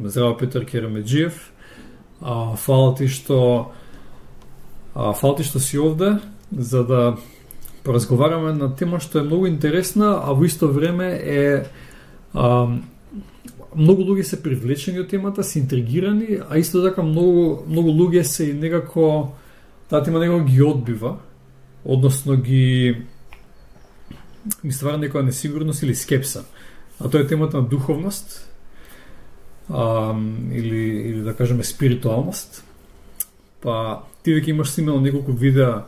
Здраво, Петър Керамеджиев. Фала ти што си овде, за да поразговараме на тема што е многу интересна, а во исто време е многу луѓе се привлечени од темата, се интригирани, а исто така многу луѓе се и некако таа тема некако ги одбива, односно ги ствара некоја несигурност или скепса. А тоа е темата на духовност, или да кажеме спиритуалност. Па ти веќе имаш снимало неколку видеа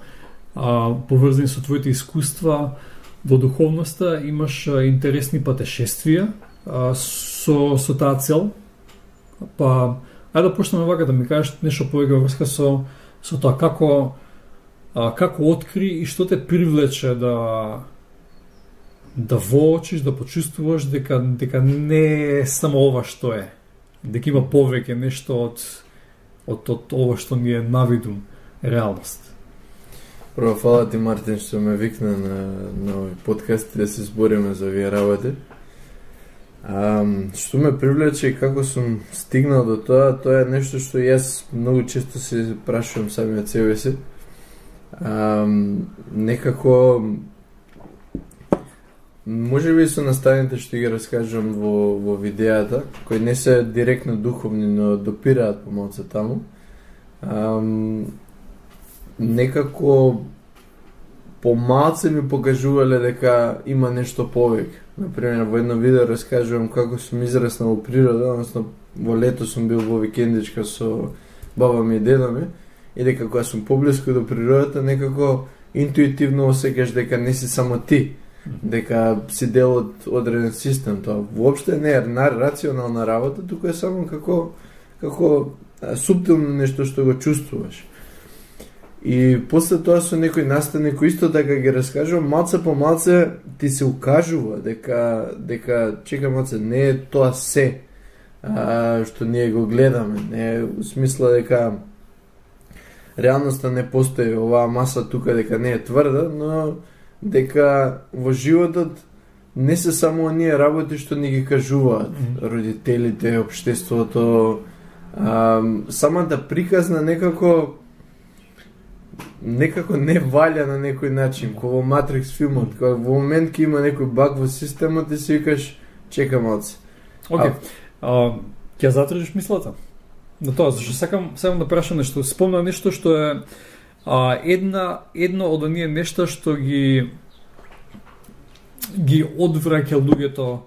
поврзани со твоите искуства во духовноста, имаш интересни патешествија со таа цел. Па ајде да почнеме вака, да ми кажеш нешто повеќе врска со тоа како откри и што те привлече да воочиш, да почувствуваш дека не е само ова што е, дека има повеќе нешто од ова што ни е навидум реалност. Прво, фала ти, Мартин, што ме викна на овој подкаст да се збориме за овие работи. Што ме привлече и како сум стигнал до тоа е нешто што јас многу често се прашувам самиот себе си. Некако можеби со наставите што ги раскажам во видеата, кои не се директно духовни, но допираат помалку таму, некако помалку ми покажувале дека има нешто повеќе. Например, во едно видео раскажувам како сум израснал во природа, односно во лето сум бил во викендичка со баба ми и дедо ми, и дека кога сум поблиску до природата, некако интуитивно осеќаш дека не си само ти, дека си дел од одреден систем. Тоа воопште не е рационална работа, туку е само како суптилно нешто што го чувствуваш. И после тоа со некој наставник кој исто така ги раскажува, малце по малце ти се укажува дека чека малце, не е тоа се што ние го гледаме, не е у смисла дека реалноста не постои, оваа маса тука дека не е тврда, но дека во животот не се само оние работи што ни ги кажуваат родителите, општеството, самата приказна некако не валја на некој начин, кој во Матрикс филмот, кој во момент ке има некој баг во системот и си викаш, чека малце. Океј, ќе затржиш мислата на тоа, зашто сакам да прашам нешто. Спомна нешто што е едно од оние нешта што ги одвраќа луѓето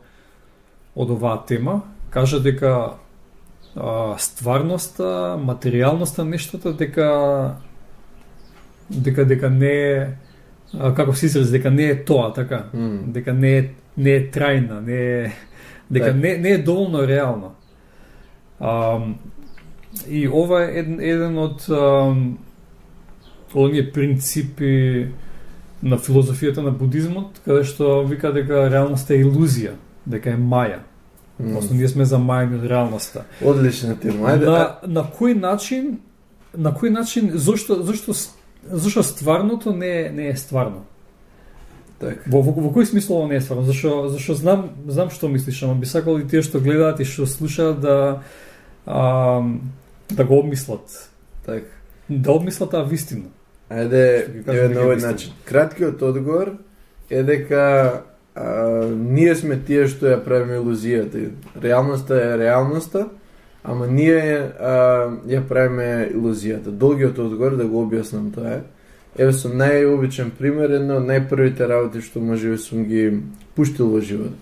од оваа тема. Кажа дека стварноста, материјалноста на нештото, дека не е, како се изрази, дека не е тоа, така? Дека не е трајна, дека не е доволно реална. И ова е еден од оние принципи на филозофијата на будизмот, каде што вика дека реалноста е илузија, дека е маја. Односно, ние сме замајани од реалноста. Одлична тема. На кој начин, зашто стварното не е стварно? Так. Во кој смисол не е стварно? Зашто знам што мислиш, ама би сакал и тие што гледаат и што слушаат да го обмислат. Так. Да обмислат таа вистина. Ајде, на овој начин. Краткиот одговор е дека ние сме тие што ја правиме илузијата. Реалноста е реалноста, ама ние ја правиме илузијата. Долгиот одговор, да го објаснам тоа е. Еве со најобичен пример, една од најпрвите работи што можеби сум ги пуштил во животот.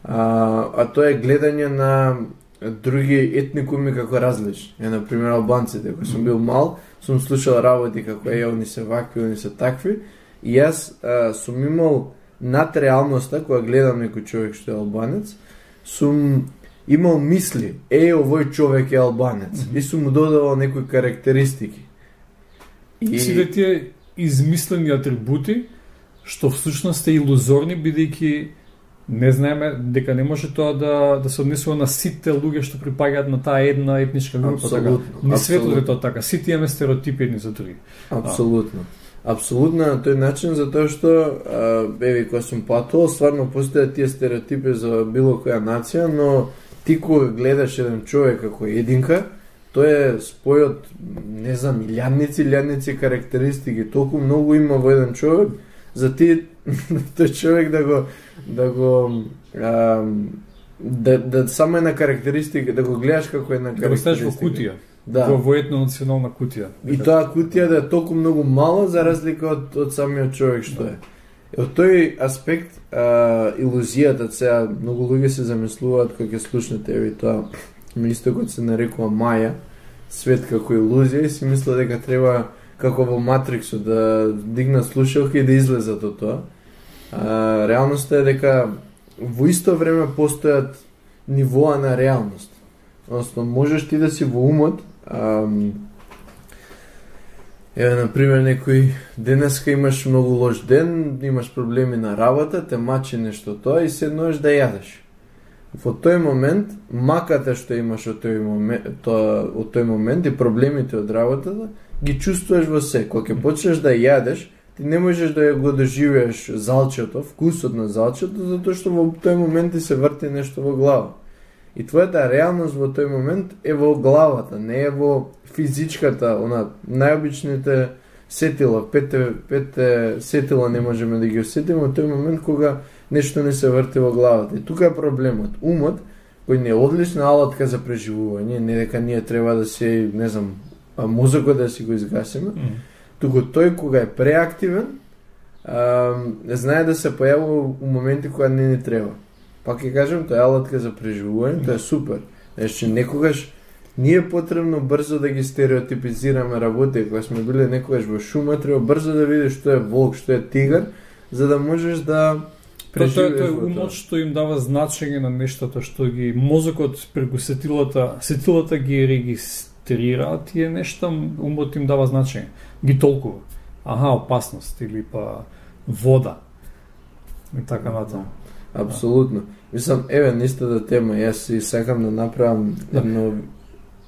А тоа е гледање на други етникуми како различни. Например, албанците. Кога сум бил мал, сум слушал работи како они се вакви, они се такви, и јас сум имал над реалноста, кога гледам некој човек што е албанец, сум имал мисли, овој човек е албанец, и сум му додавал некои карактеристики. Сите тие измислени атрибути, што всушност е илузорни, бидејќи не знаеме дека не може тоа да се однесува на сите луѓе што припаѓаат на таа една етничка група. Не светот е тоа така. Сите имаме стереотипи едни за други. Апсолутно на тој начин, затоа што кога сум патувал, стварно постојат тие стереотипи за било која нација, но ти кога гледаш еден човек како единка, тој е спој од, не знам, илјадници карактеристики, толку многу има во еден човек, за ти тој човек да само една карактеристика, да го гледаш како една карактеристика. Да го ставиш во кутија. Да. Во една национална кутија. И тоа кутија да е толку многу мала за разлика од самиот човек што е. Од тој аспект, илузијата, сега многу луѓе се замислуваат кога ќе слушнете еви тоа, на истокот се нарекува Маја, свет како илузија, и си мисла дека треба како во Матриксот да дигнат слушалки и да излезат од тоа. Реалноста е дека во исто време постојат нивоа на реалност. Односно, можеш ти да си во умот, например, некој денеска имаш многу лош ден, имаш проблеми на работа, те мачи нешто тоа и седнуваш да јадеш. Во тој момент, маката што имаш од тој момент и проблемите од работата, ги чувствуваш во се. Кога ќе почнеш да јадеш, ти не можеш да го доживееш залчето, вкусот на залчето, затоа што во тој момент ти се врти нешто во глава. И твојата реалност во тој момент е во главата, не е во физичката, најобичните сетила, петте сетила не можеме да ги осетиме во тој момент кога нешто не се врти во главата. И тука е проблемот. Умот, кој не е одлична алатка за преживување, не дека ние треба да се, не знам, мозокот да си го изгасиме, туку тој кога е преактивен, знае да се појавува у моменти кога не ни треба. Пак ќе кажем, тоа е алатка за преживување, тоа е супер. Значи, некогаш ние е потребно брзо да ги стереотипизираме работи. Кога сме биле некогаш во шума, треба брзо да видиш што е волк, што е тигар, за да можеш да преживееш. Тоа е умот што им дава значење на нештата, што ги мозокот преку сетилата ги регистрира тие нешта, умот им дава значење. Ги толкува. Опасност или па вода. И така натаму. Апсолутно. Мислам, еве, нистата тема, јас си сакам да направам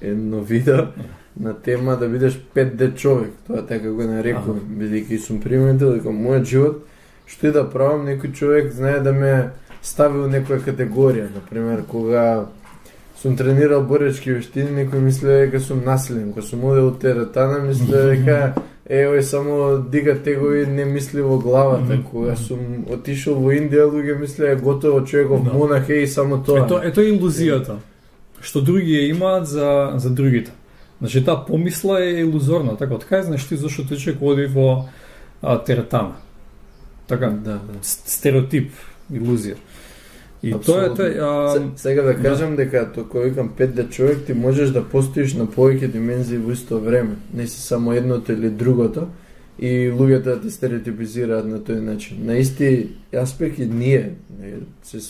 едно видео на тема да бидеш 5D човек, тоа така го нарекувам, бидејќи сум приметил дека мојот живот, што и да правам, некој човек знае да ме стави во некоја категорија. Например, кога сум тренирал боречки вештини, некој мисле дека сум насилен, кога сум одел од теретана, мисле дека овој само дига тегови, не мисли во главата. Кога сум отишол во Индија, луѓе мислеа готово човеков монах и само тоа. Тоа е илузијата што други ја имаат за другите. Значи таа помисла е илузорна, така од кај знаеш ти зашто тој човек оди во теретана. Така, стереотип, илузија. И тоа е сега да кажам дека кога викам 5D човек, ти можеш да постоиш на повеќе димензии во исто време. Не си само едното или другото и луѓето да те стереотипизираат на тој начин. На исти аспект и ние се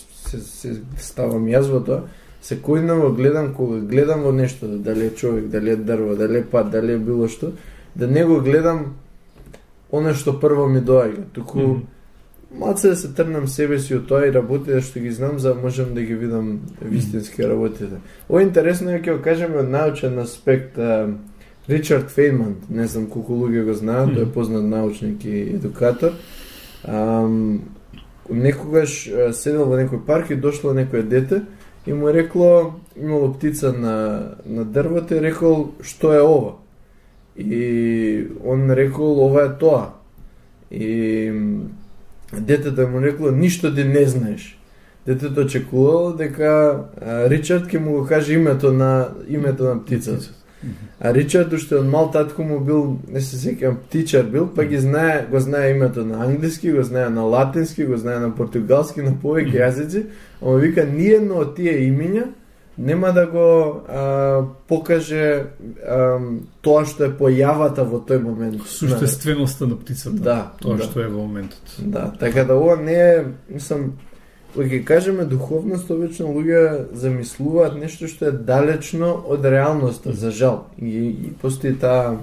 ставам јас во тоа. Секојдневно гледам, кога гледам во нешто, дали е човек, дали е дрво, дали е пат, дали е било што, да не го гледам оно што прво ми доаѓа, туку малце да се трнам себе си од тоа и работите што ги знам, за да можам да ги видам вистински работите. Ова интересно е, ќе го кажеме од научен аспект. Ричард Фейнман, не знам колку луѓе го знаат, тој е познат научник и едукатор. Некогаш седел во некој парк и дошло некој дете и му рекло, имало птица на дрвото и рекол, што е ова? И он рекол, ова е тоа. И детето му рекло, ништо ти не знаеш. Детето очекувало дека Ричард ќе му го каже името на птицата. А Ричард уште од мал татко му бил, не се сеќавам, птичар бил, па го знае името на англиски, го знае на латински, го знае на португалски, на повеќе јазици, ама вика ниедно од тие имиња нема да го покаже тоа што е појавата во тој момент. Суштественоста на птицата. Да, тоа што е во моментот. Да, така да ова не е, мислам, кога ќе кажеме духовност, обично луѓе замислуваат нешто што е далечно од реалноста, за жал. И постои таа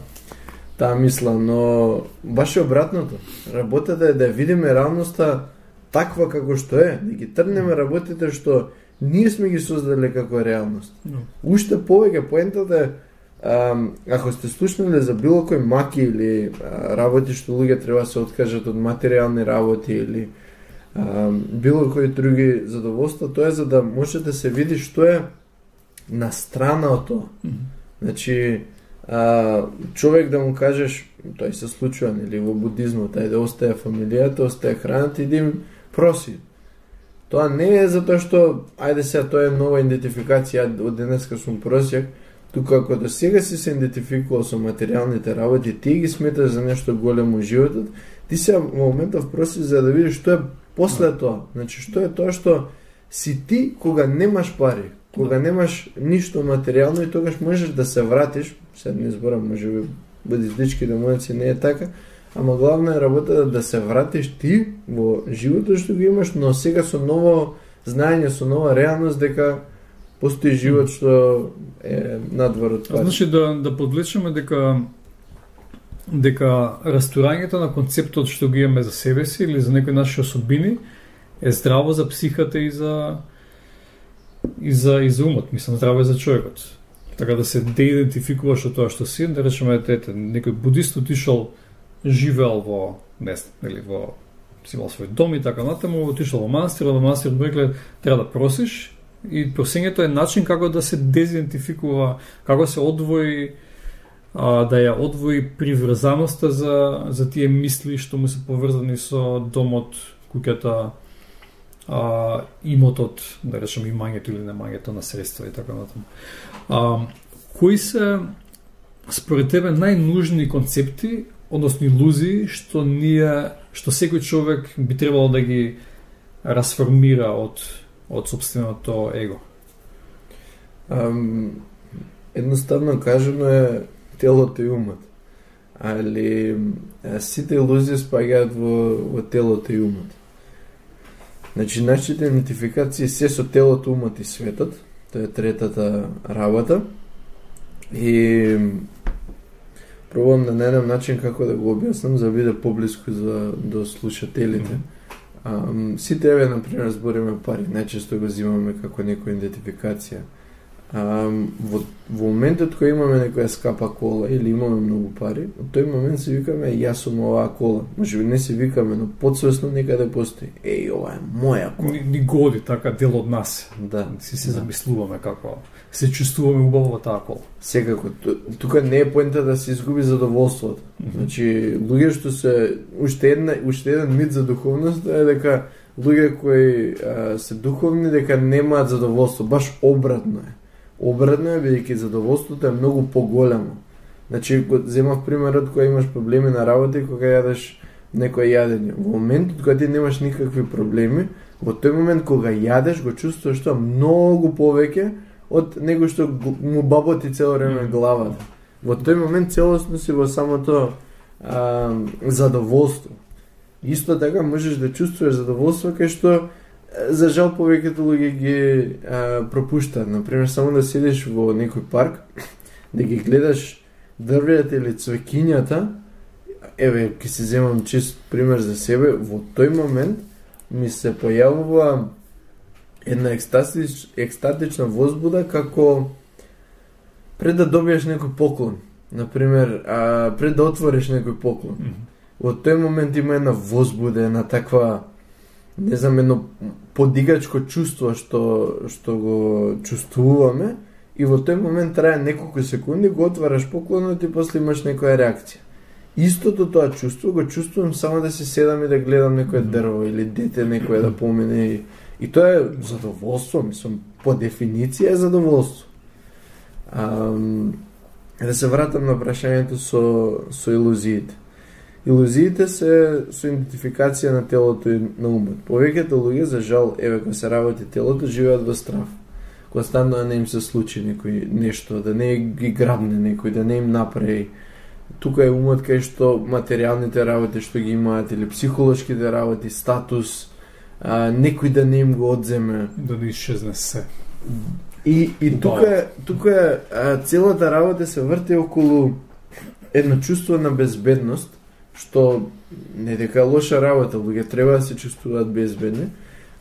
мисла, но баш е обратното. Работата е да видиме реалноста таква како што е, да ги трнеме работите што ние сме ги создале како реалност. Уште повеќе поентата е, ако сте слушнали за било кој маки или работи што луѓе треба се откажат од материјални работи или било кои други задоволства, тоа е за да може да се види што е на страна од тоа. Значи, човек да му кажеш, тој се случува, нели, во будизмот, ајде остае фамилијата, остае храната, иди им проси. Тоа не е затоа што, ајде сега, тоа е нова идентификација, од денеска сум просјак, тука ако до сега си се идентификувал со материјалните работи, ти ги сметаш за нешто големо во животот, ти сега во моментов проси за да видиш што е после тоа. Значи, што е тоа што си ти кога немаш пари, кога немаш ништо материјално и тогаш можеш да се вратиш, сега не зборам, може би будистички демоници не е така, ама главна е работа да се вратиш ти во животот што го имаш, но сега со ново знаење, со нова реалност дека постои живот што е надвор од пари. Значи да подвлечеме дека растурањето на концептот што ги имаме за себе си или за некои наши особини е здраво за психата и за умот, мислам, здраво е за човекот. Така да се деидентификуваш од тоа што си, да речеме, некој будист отишол, живеел во, не знам, или си имал свој дом и така натаму, отишол во манастир рекле, треба да просиш, и просењето е начин како да се дезидентификува, како се одвои, да ја одвои приврзаноста за тие мисли што му се поврзани со домот, куќата, имотот, да речем имањето или немањето на средства и така натаму. Кои се според тебе најнужни концепти, односно илузии што секој човек би требало да ги расформира од собственото его? Едноставно кажано е телото и умот. Али сите илузии спаѓаат во телото и умот. Значи, нашите идентификации се со телото, умот и светот. Тоа е третата работа. И пробувам да најдам начин како да го објаснам за да биде поблиску до слушателите. Сите еве, например, збориме пари, најчесто го взимаме како некоја идентификација. Во моментот кој имаме некоја скапа кола или имаме многу пари, од тој момент се викаме јас сум оваа кола. Може би не се викаме, но подсвесно некаде постои. Ова е моја кола. Ни годи така дел од нас. Да. Се замислуваме како се чувствуваме убаво во таа кола. Секако, тука не е поента да се изгуби задоволството. Значи, луѓе што се уште еден мит за духовност е дека луѓе кои се духовни дека немаат задоволство, баш обратно е. Обратно е, бидејќи задоволството е многу поголемо. Значи, земав примерот кога имаш проблеми на работа и кога јадеш некој јадење. Во моментот кога ти немаш никакви проблеми, во тој момент кога јадеш го чувствуваш тоа многу повеќе од него што му баботи цело време главата. Во тој момент целосно си во самото задоволство. Исто така можеш да чувствуваш задоволство кај што за жал повеќето луѓе ги пропуштаат. Например, само да седиш во некој парк, да ги гледаш дрвјата или цвеќињата, еве, ќе се земам чист пример за себе, во тој момент ми се појавува една екстатична возбуда како пред да добиеш некој поклон. Например, пред да отвориш некој поклон. Во тој момент има една возбуда, една таква, не знам, едно подигачко чувство што го чувствуваме и во тој момент трае неколку секунди, го отвараш поклонот и после имаш некоја реакција. Истото тоа чувство го чувствувам само да се седам и да гледам некој дрво или дете некој да помине и тоа е задоволство, мислам, по дефиниција е задоволство. Да се вратам на прашањето со илузиите. Илузиите се со идентификација на телото и на умот. Повеќето луѓе, за жал, еве кога се работи телото, живеат во страв. Кога станува да не им се случи некој нешто, да не ги грабне некој, да не им направи. Тука е умот кај што материјалните работи што ги имаат или психолошките работи, статус, некој да не им го одземе. Да не исчезне се. И тука целата работа се врти околу едно чувство на безбедност, што не дека лоша работа, луѓе треба да се чувствуваат безбедни,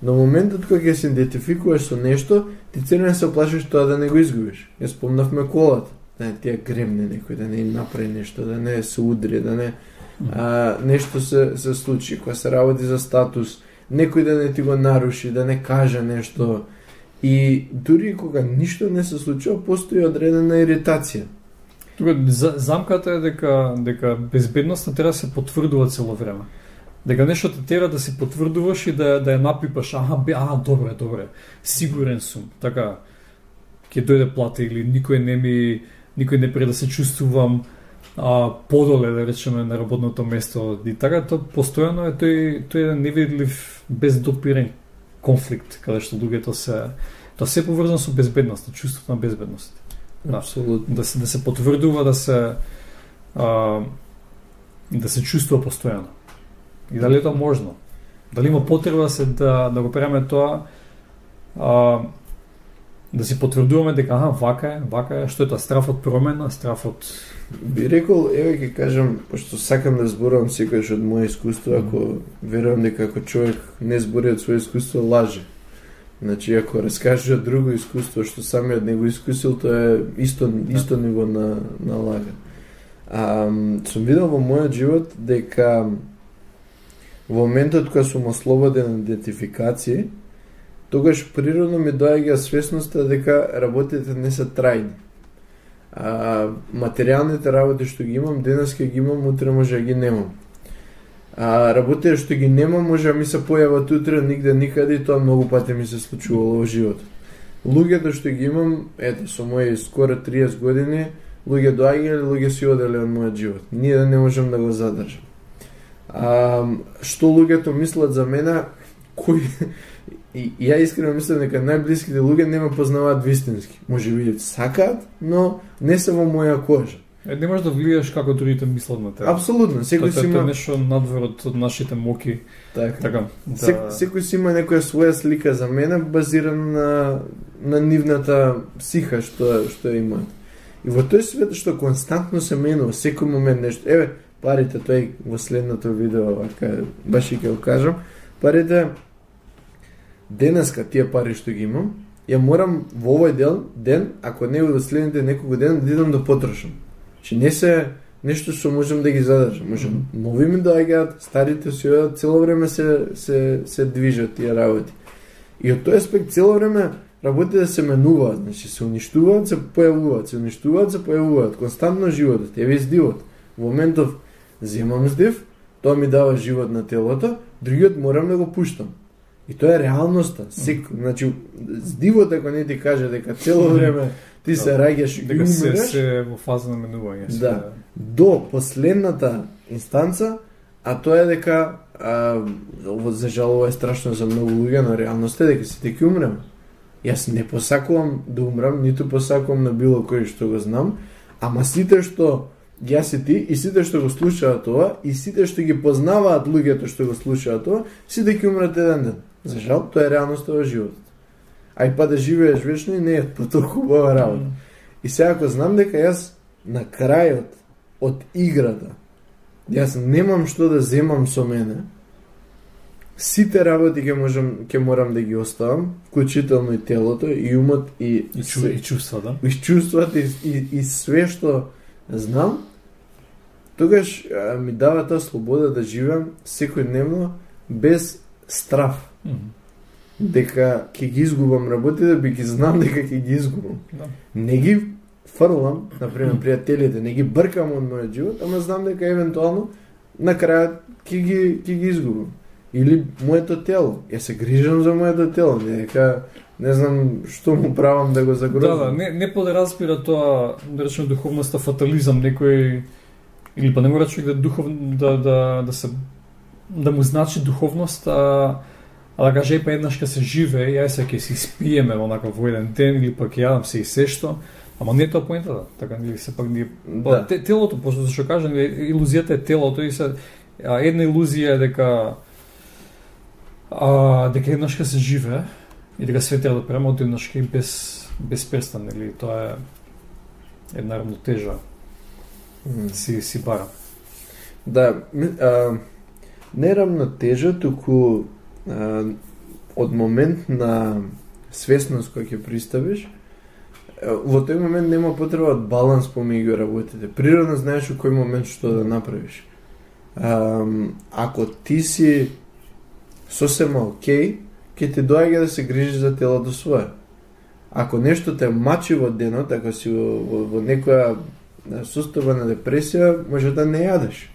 но моментот кога ќе се идентификуваш со нешто, ти целно се оплашиш тоа да не го изгубиш. Ја спомнавме колата, да не ти ја гремне некој, да не им направи нешто, да не се удри, да не нешто се случи, кога се работи за статус, некој да не ти го наруши, да не каже нешто. И дури кога ништо не се случува, постои одредена иритација. Тука замката е дека безбедноста треба да се потврдува цело време. Дека нешто те тера да се потврдуваш и да ја напипаш. Добре, сигурен сум. Така, ќе дојде плата или никој не пре да се чувствувам подоле, да речеме, на работното место. И така, то постојано е тој невидлив, бездопирен конфликт, каде што луѓето тоа се поврзано со безбедност, чувството на безбедност. Апсолутно. Да се потврдува, да се чувствува постојано. И дали е тоа можно? Дали има потреба да го правиме тоа, да си потврдуваме дека вака е, што е тоа страв од промена, страв од... Би рекол, еве ќе кажам, пошто сакам да зборувам секојаш од моje искуство, ако верувам дека ако човек не збори од своје искуство, лаже. Значи, ако раскаже од друго искуство што самиот него искусил, тоа е исто ниво на лага. Сум видел во мојот живот дека во моментот кога сум ослободен од идентификација, тогаш природно ми доаѓа свесноста дека работите не се трајни. Материјалните работи што ги имам, денес ќе ги имам, утре може да ги немам. Работите што ги немам, може да ми се појават утре нигде никаде, и тоа многу пати ми се случувало во животот. Луѓето што ги имам, ето, со мои скоро 30 години, луѓе доаѓале, луѓе си оделе од мојот живот. Ние да не можам да го задржам. Што луѓето мислат за мене, и ја искрено мислам дека најблиските луѓе не ме познаваат вистински. Може би сакаат, но не се во моја кожа. Не можеш да влијаш како другите мислат на тебе. Апсолутно, секој си има... Тоа е нешто надвор од нашите моки. Така. Секој си има некоја своја слика за мене, базирана на нивната психа што имаат. И во тој свет што константно се менува, секој момент нешто. Еве, парите, тој во следното видео, баш и ќе го кажам, парите, денеска тие пари што ги имам, ја морам во овој ден, ако не во следните неколку дена, да идам да потрошам. Че не се нешто што можам да ги задржам. Можам нови ми доаѓаат, старите си одат, цело време се движат тие работи. И од тој аспект цело време работите се менуваат, значи се уништуваат, се појавуваат, се уништуваат, се појавуваат, константно животот, еве издивот. Во моментов земам здив, тоа ми дава живот на телото, другиот морам да го пуштам. И тоа е реалноста. Значи, здивот ако не ти каже дека цело време ти се раѓаш и дека умираш, се во фаза на менување. Да. До последната инстанца, а тоа е дека за жал ова е страшно за многу луѓе, но реалноста е дека сите ќе умреме. Јас не посакувам да умрам, ниту посакувам на било кој што го знам, ама сите што јас и ти, и сите што го слушаат тоа, и сите што ги познаваат луѓето што го слушаат тоа, сите ќе умрат еден ден. За жал, тоа е реалноста во животот. Ај па да живееш вечно и не е тоа хубава работа. И сега ако знам дека јас на крајот од играта, јас немам што да земам со мене, сите работи ќе морам да ги оставам, вклучително и телото, и умот, и чувствата. И чувствата, и све што знам, тогаш ми дава таа слобода да живеам секојдневно без страф. Дека ќе ги изгубам работите, би ги знам дека ќе ги изгубам. Да. Не ги фрлам, например, пријателите, не ги бркам од мојот живот, ама знам дека евентуално на крајот ќе ги изгубам. Или моето тело. Ја се грижам за моето тело, дека не знам што му правам да го загрозам. Да, не подразбира тоа, да речеме, духовноста фатализам, некој или па не мора човек да му значи духовност, а да каже па еднаш ка се живее, јај се ќе се испиеме онака во еден ден или пак јадам се и се што, ама не е тоа поентата, така или се пак ние телото, пошто што кажам, илузијата е телото и се една илузија е дека еднаш ка се живее и дека све треба да према од еднаш ка и без престан, или тоа е една равнотежа. Си бара. Да, не равнотежа, туку од момент на свесност која ќе приставиш, во тој момент нема потреба од баланс помеѓу работите. Природно знаеш во кој момент што да направиш. Ако ти си сосема окей, ќе ти доаѓа да се грижиш за телото свое. ако нешто те мачи во денот, ако си во некоја состојба на депресија, може да не јадеш.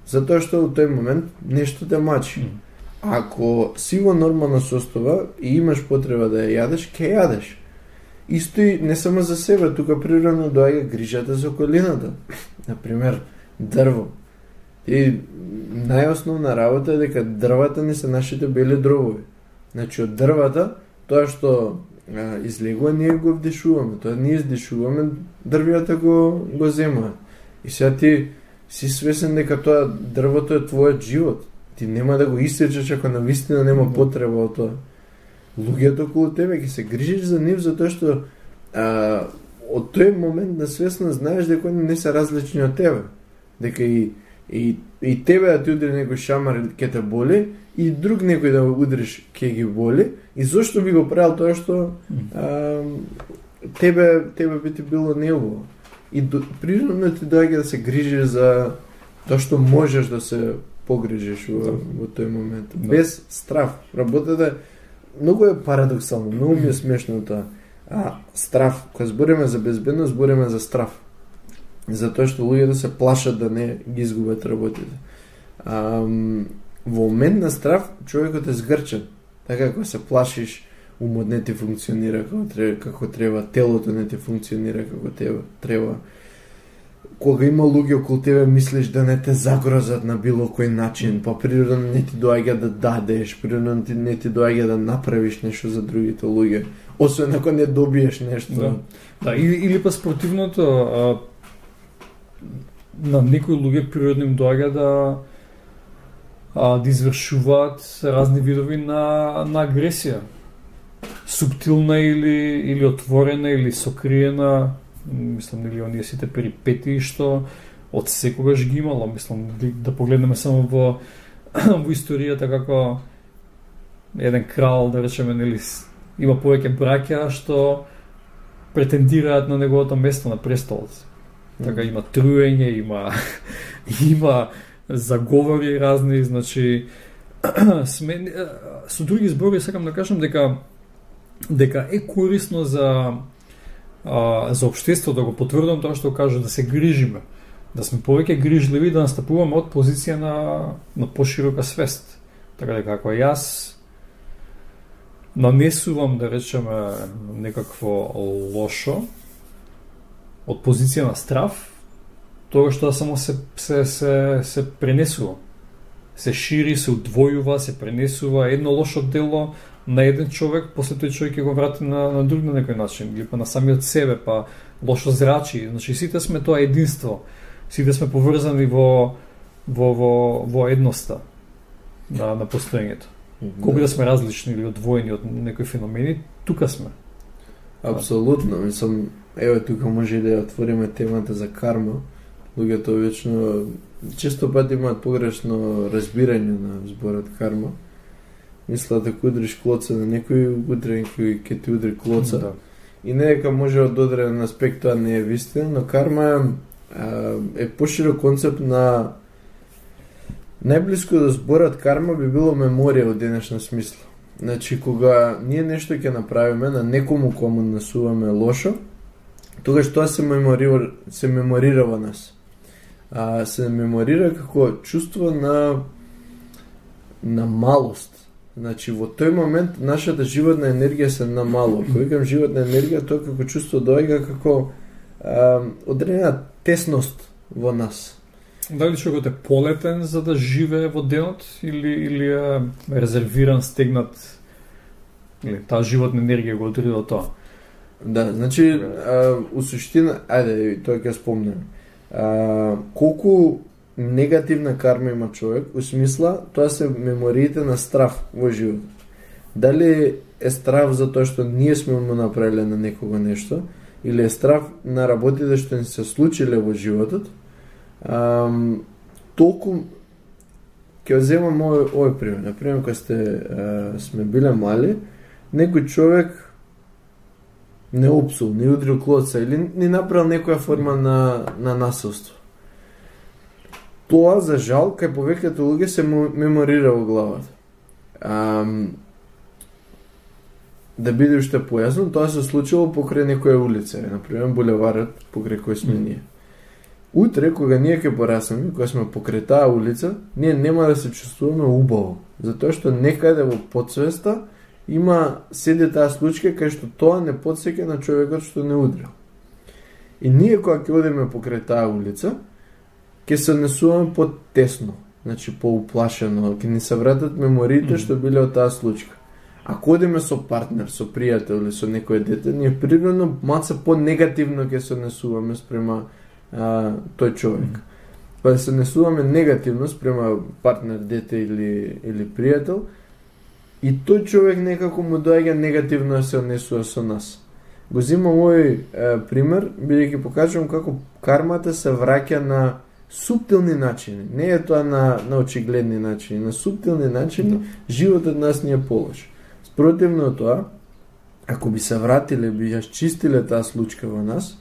Затоа што во тој момент нешто те мачи. Ако си во нормална состојба и имаш потреба да ја јадеш, ќе јадеш. Исто и не само за себе, тука природно доаѓа грижата за околината. Например, дрво. И најосновна работа е дека дрвата не се нашите бели дробови. Значи од дрвата, тоа што излегува, ние го вдишуваме. Тоа ние издишуваме, дрвјата го земаат. И сега ти си свесен дека тоа дрвото е твојот живот. Ти нема да го исечеш ако навистина нема потреба од тоа. Луѓето околу тебе ќе се грижиш за нив затоа што од тој момент на свесна знаеш дека они не се различни од тебе. Дека и тебе да ти удри некој шамар ќе те боли, и друг некој да удриш ќе ги боли. И зошто би го правил тоа што тебе би ти било неубаво. И природно ти доаѓа да се грижиш за тоа што можеш да се погрижиш во тој момент. Да. Без страф. Работата многу е парадоксално, многу ми е смешно тоа. Страф, кога збориме за безбедност, збориме за страф. Затоа што луѓето се плашат да не ги изгубат работите. Во момент на страф, човекот е згрчен. Така кога се плашиш, умот не ти функционира како треба, телото не ти функционира како треба. Кога има луѓе околу тебе, мислиш да не те загрозат на било кој начин, па природно не ти доаѓа да дадеш, природно не ти доаѓа да направиш нешто за другите луѓе, освен ако не добиеш нешто. Да, или па спротивното, на некои луѓе природно им доаѓа да извршуваат разни видови на агресија. Суптилна или отворена или сокриена, мислам, или оние сите перипетии што од секогаш ги имало, мислам, да погледнеме само во историјата како еден крал, да речеме, нели, има повеќе браќа што претендираат на неговото место на престолот. Така има труење, има заговори разни, значи со други зборови сакам да кажам дека е корисно за општеството, да го потврдам тоа што кажа, да се грижиме, да сме повеќе грижливи, да настапуваме од позиција на поширока свест. Така дека ако јас нанесувам, да речеме, некакво лошо од позиција на страф, тоа што само се пренесува. Се шири, се удвојува, се пренесува едно лошо дело на еден човек, после тој човек ќе го врати на друг на некој начин, или па на самиот себе, па лошо зрачи. Значи сите сме тоа единство. Сите сме поврзани во едноста на постоењето. Колку да сме различни или одвоени од некои феномени, тука сме. Апсолутно, мислам, еве тука може да ја отвориме темата за карма. Луѓето вечно често пати имаат погрешно разбирање на зборот карма. Мислат дека удриш клоца на некој, утре некој ќе ти удри клоца. Да. И не дека може од одреден аспект тоа не е вистина, но карма е поширок концепт на најблиско до зборот карма би било меморија во денешна смисла. Значи, кога ние нешто ќе направиме на некому кому насуваме лошо, тогаш тоа се меморира во нас. Се меморира како чувство на малост. Значи, во тој момент нашата животна енергија се намалува. Кога викам животна енергија, тоа како чувство доаѓа како одредена тесност во нас. Дали човекот е полетен за да живее во денот или е резервиран, стегнат, или таа животна енергија го одредила тоа? Да, значи, у суштина, ајде, тоа ќе спомнем. Колку негативна карма има човек, у смисла, тоа се мемориите на страф во живот. Дали е страф за тоа што ние сме му направиле на некого нешто, или е страф на работите што ни се случиле во животот, толку ќе земам овој пример. Например, кога сме биле мали, некој човек не опсул, не удрил клоца или не направил некоја форма на насилство. Тоа, за жал, кај повеќето луѓе се меморира во главата. да биде уште појасно, тоа се случило покрај некоја улица, например булеварот покрај кој сме ние. Утре, кога ние ќе пораснеме, кога сме покрај таа улица, ние нема да се чувствуваме убаво, затоа што некаде во подсвеста седи таа случка кај што тоа не потсеќа на човекот што не удрил. И ние кога ќе одиме покрај таа улица, ќе се однесуваме потесно, значи поуплашено, ќе ни се вратат мемориите што биле од таа случка. Ако одиме со партнер, со пријател или со некој дете, ние природно малце по-негативно ќе се однесуваме спрема тој човек. Кога се однесуваме негативно спрема партнер, дете или пријател, и тој човек некако му доаѓа негативно да се однесува со нас. Го земам овој пример, бидејќи покажувам како кармата се враќа на суптилни начини. Не е тоа на очигледни начини, на суптилни начини животот нас ни е полош. Спротивно од тоа, ако би се вратиле, би ја чистиле таа случка во нас,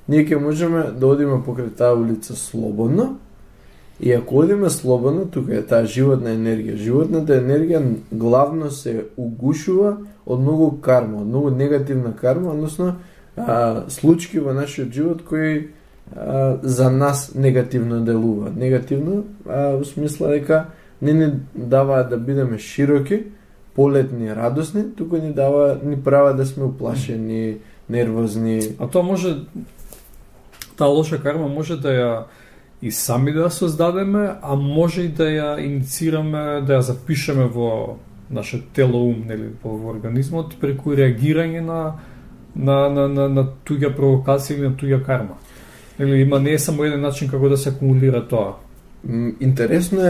ние ќе можеме да одиме покрај таа улица слободно, и ако одиме слободно, тука е таа животна енергија. Животната енергија главно се угушува од многу карма, од многу негативна карма, односно случки во нашиот живот кои за нас негативно делува. Негативно, во смисла дека не ни даваат да бидеме широки, полетни, радосни, туку ни прават да сме уплашени, нервозни. А тоа може, таа лоша карма може да ја и сами да ја создадеме, а може и да ја инициираме, да ја запишеме во нашето тело, ум, нели, во организмот, преку реагирање на туѓа провокација или на туѓа карма. Или не е само еден начин како да се акумулира тоа. Интересно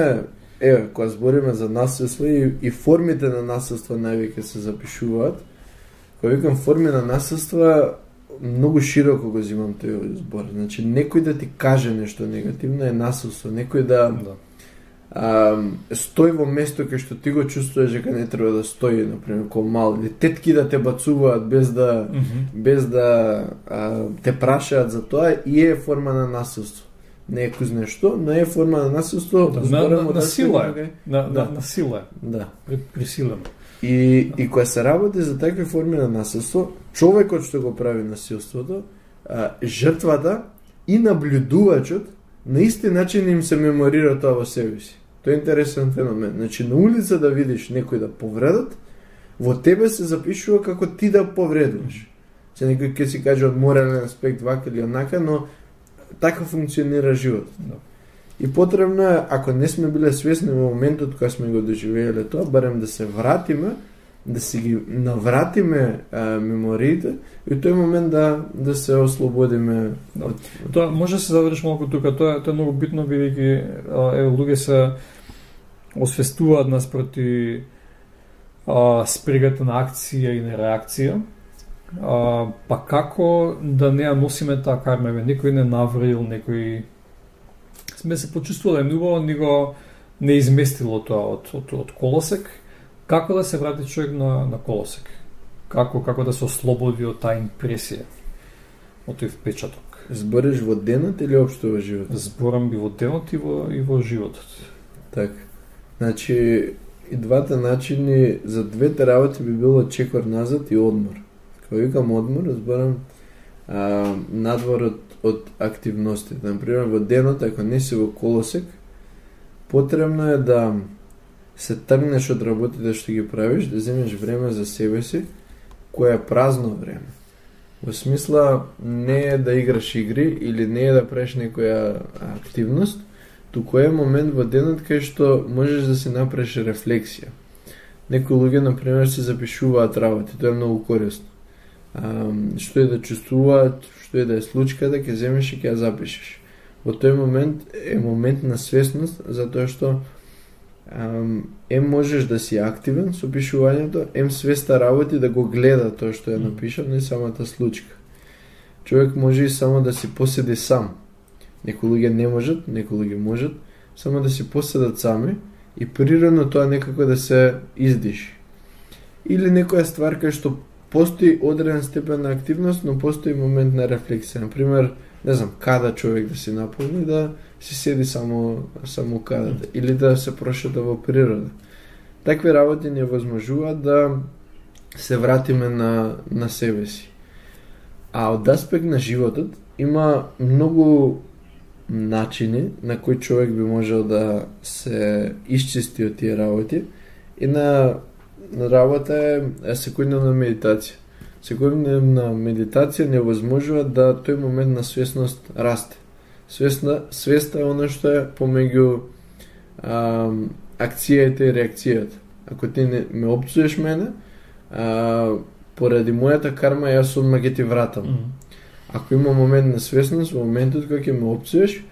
е, кога збориме за насилство и формите на насилство највеќе се запишуваат. Кога викам форми на насилство, многу широко го земам тој збор. Значи, некој да ти каже нешто негативно е насилство. Некој да стои во место кај што ти го чувствуваш дека не треба да стои, например, кога мал, или тетки да те бацуваат без да те прашаат за тоа, и е форма на насилство. Не е кој нешто, но е форма на насилство. На сила е. На сила е. Да. Присилено. И кога се работи за такви форми на насилство, човекот што го прави насилството, жртвата и наблюдувачот на исти начин им се меморира тоа во себе си. Тоа е интересен феномен. Значи, на улица да видиш некој да повредат, во тебе се запишува како ти да повредуваш. Се некој ќе си каже од морален аспект вака или онака, но така функционира животот. Да. И потребно е, ако не сме биле свесни во моментот кога сме го доживееле тоа, барем да се вратиме, да си ги навратиме мемориите и тој момент да се ослободиме. Да. Тоа може да се заврши малку тука, тоа е многу битно, бидејќи луѓе се освестуваат нас проти спрегата на акција и на реакција. Па како да не ја носиме таа карма? Некој не наврил, некој сме се почувствувале неубаво, него не изместило тоа од колосек. Како да се врати човек на колосек? Како да се ослободи од таа импресија, од тој впечаток? Збориш во денот или општо во животот? Зборам и во денот и во животот. Така. Значи, и двата начини за двете работи би било чекор назад и одмор. Кога викам одмор, зборам надвор од активностите. Например, во денот, ако не си во колосек, потребно е да се тргнеш од работите што ги правиш, да земеш време за себе си, кое е празно време. Во смисла, не е да играш игри или не е да правиш некоја активност, туку е момент во денот кај што можеш да си направиш рефлексија. Некои луѓе, например, се запишуваат работи, тоа е многу корисно. Што е да чувствуваат, што е да е случката, ќе земеш и ќе ја запишеш. Во тој момент е момент на свесност, затоа што можеш да си активен со пишувањето, свеста работи да го гледа тоа што ја напишам, не самата случка. Човек може и само да си поседи сам. Некои луѓе не можат, некои луѓе можат, само да си поседат сами и природно тоа некако да се издиши. Или некоја ствар кај што постои одреден степен на активност, но постои момент на рефлексија. Например, не знам, када човек да си наполни, да си седи само кадата, или да се прошета во природа. Такви работи не возможуваат се вратиме на себе си. А од аспект на животот има многу начини на кои човек би можел да се исчисти од тие работи и на работа е секојдневна медитација. Секојдневна медитација не возможува да тој момент на свесност расте. Свеста е оно што е помеѓу акцијата и реакцијата. Ако ти ме опцуеш мене, поради мојата карма јас одма ќе ти вратам. Ако има момент на свесност, во моментот кога ќе ме опцуеш,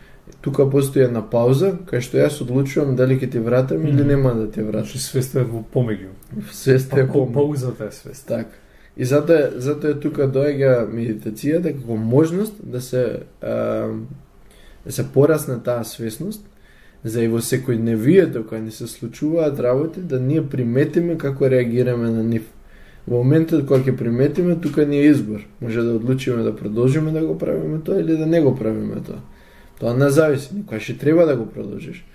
тука постои една пауза, кај што јас одлучувам дали ќе ти вратам или нема да ти вратам. Свеста е во помеѓу. Свеста е помеѓу. Паузата е свеста. Така. И затоа тука доаѓа медитацијата како можност да се порасне таа свесност, за и во секојдневието кога ни се случуваат работи, да ние приметиме како реагираме на нив. Во моментот кога ќе приметиме, тука ни е избор. Може да одлучиме да продолжиме да го правиме тоа или да не го правиме тоа. Тоа не зависи, никога ќе треба да го продолжиш.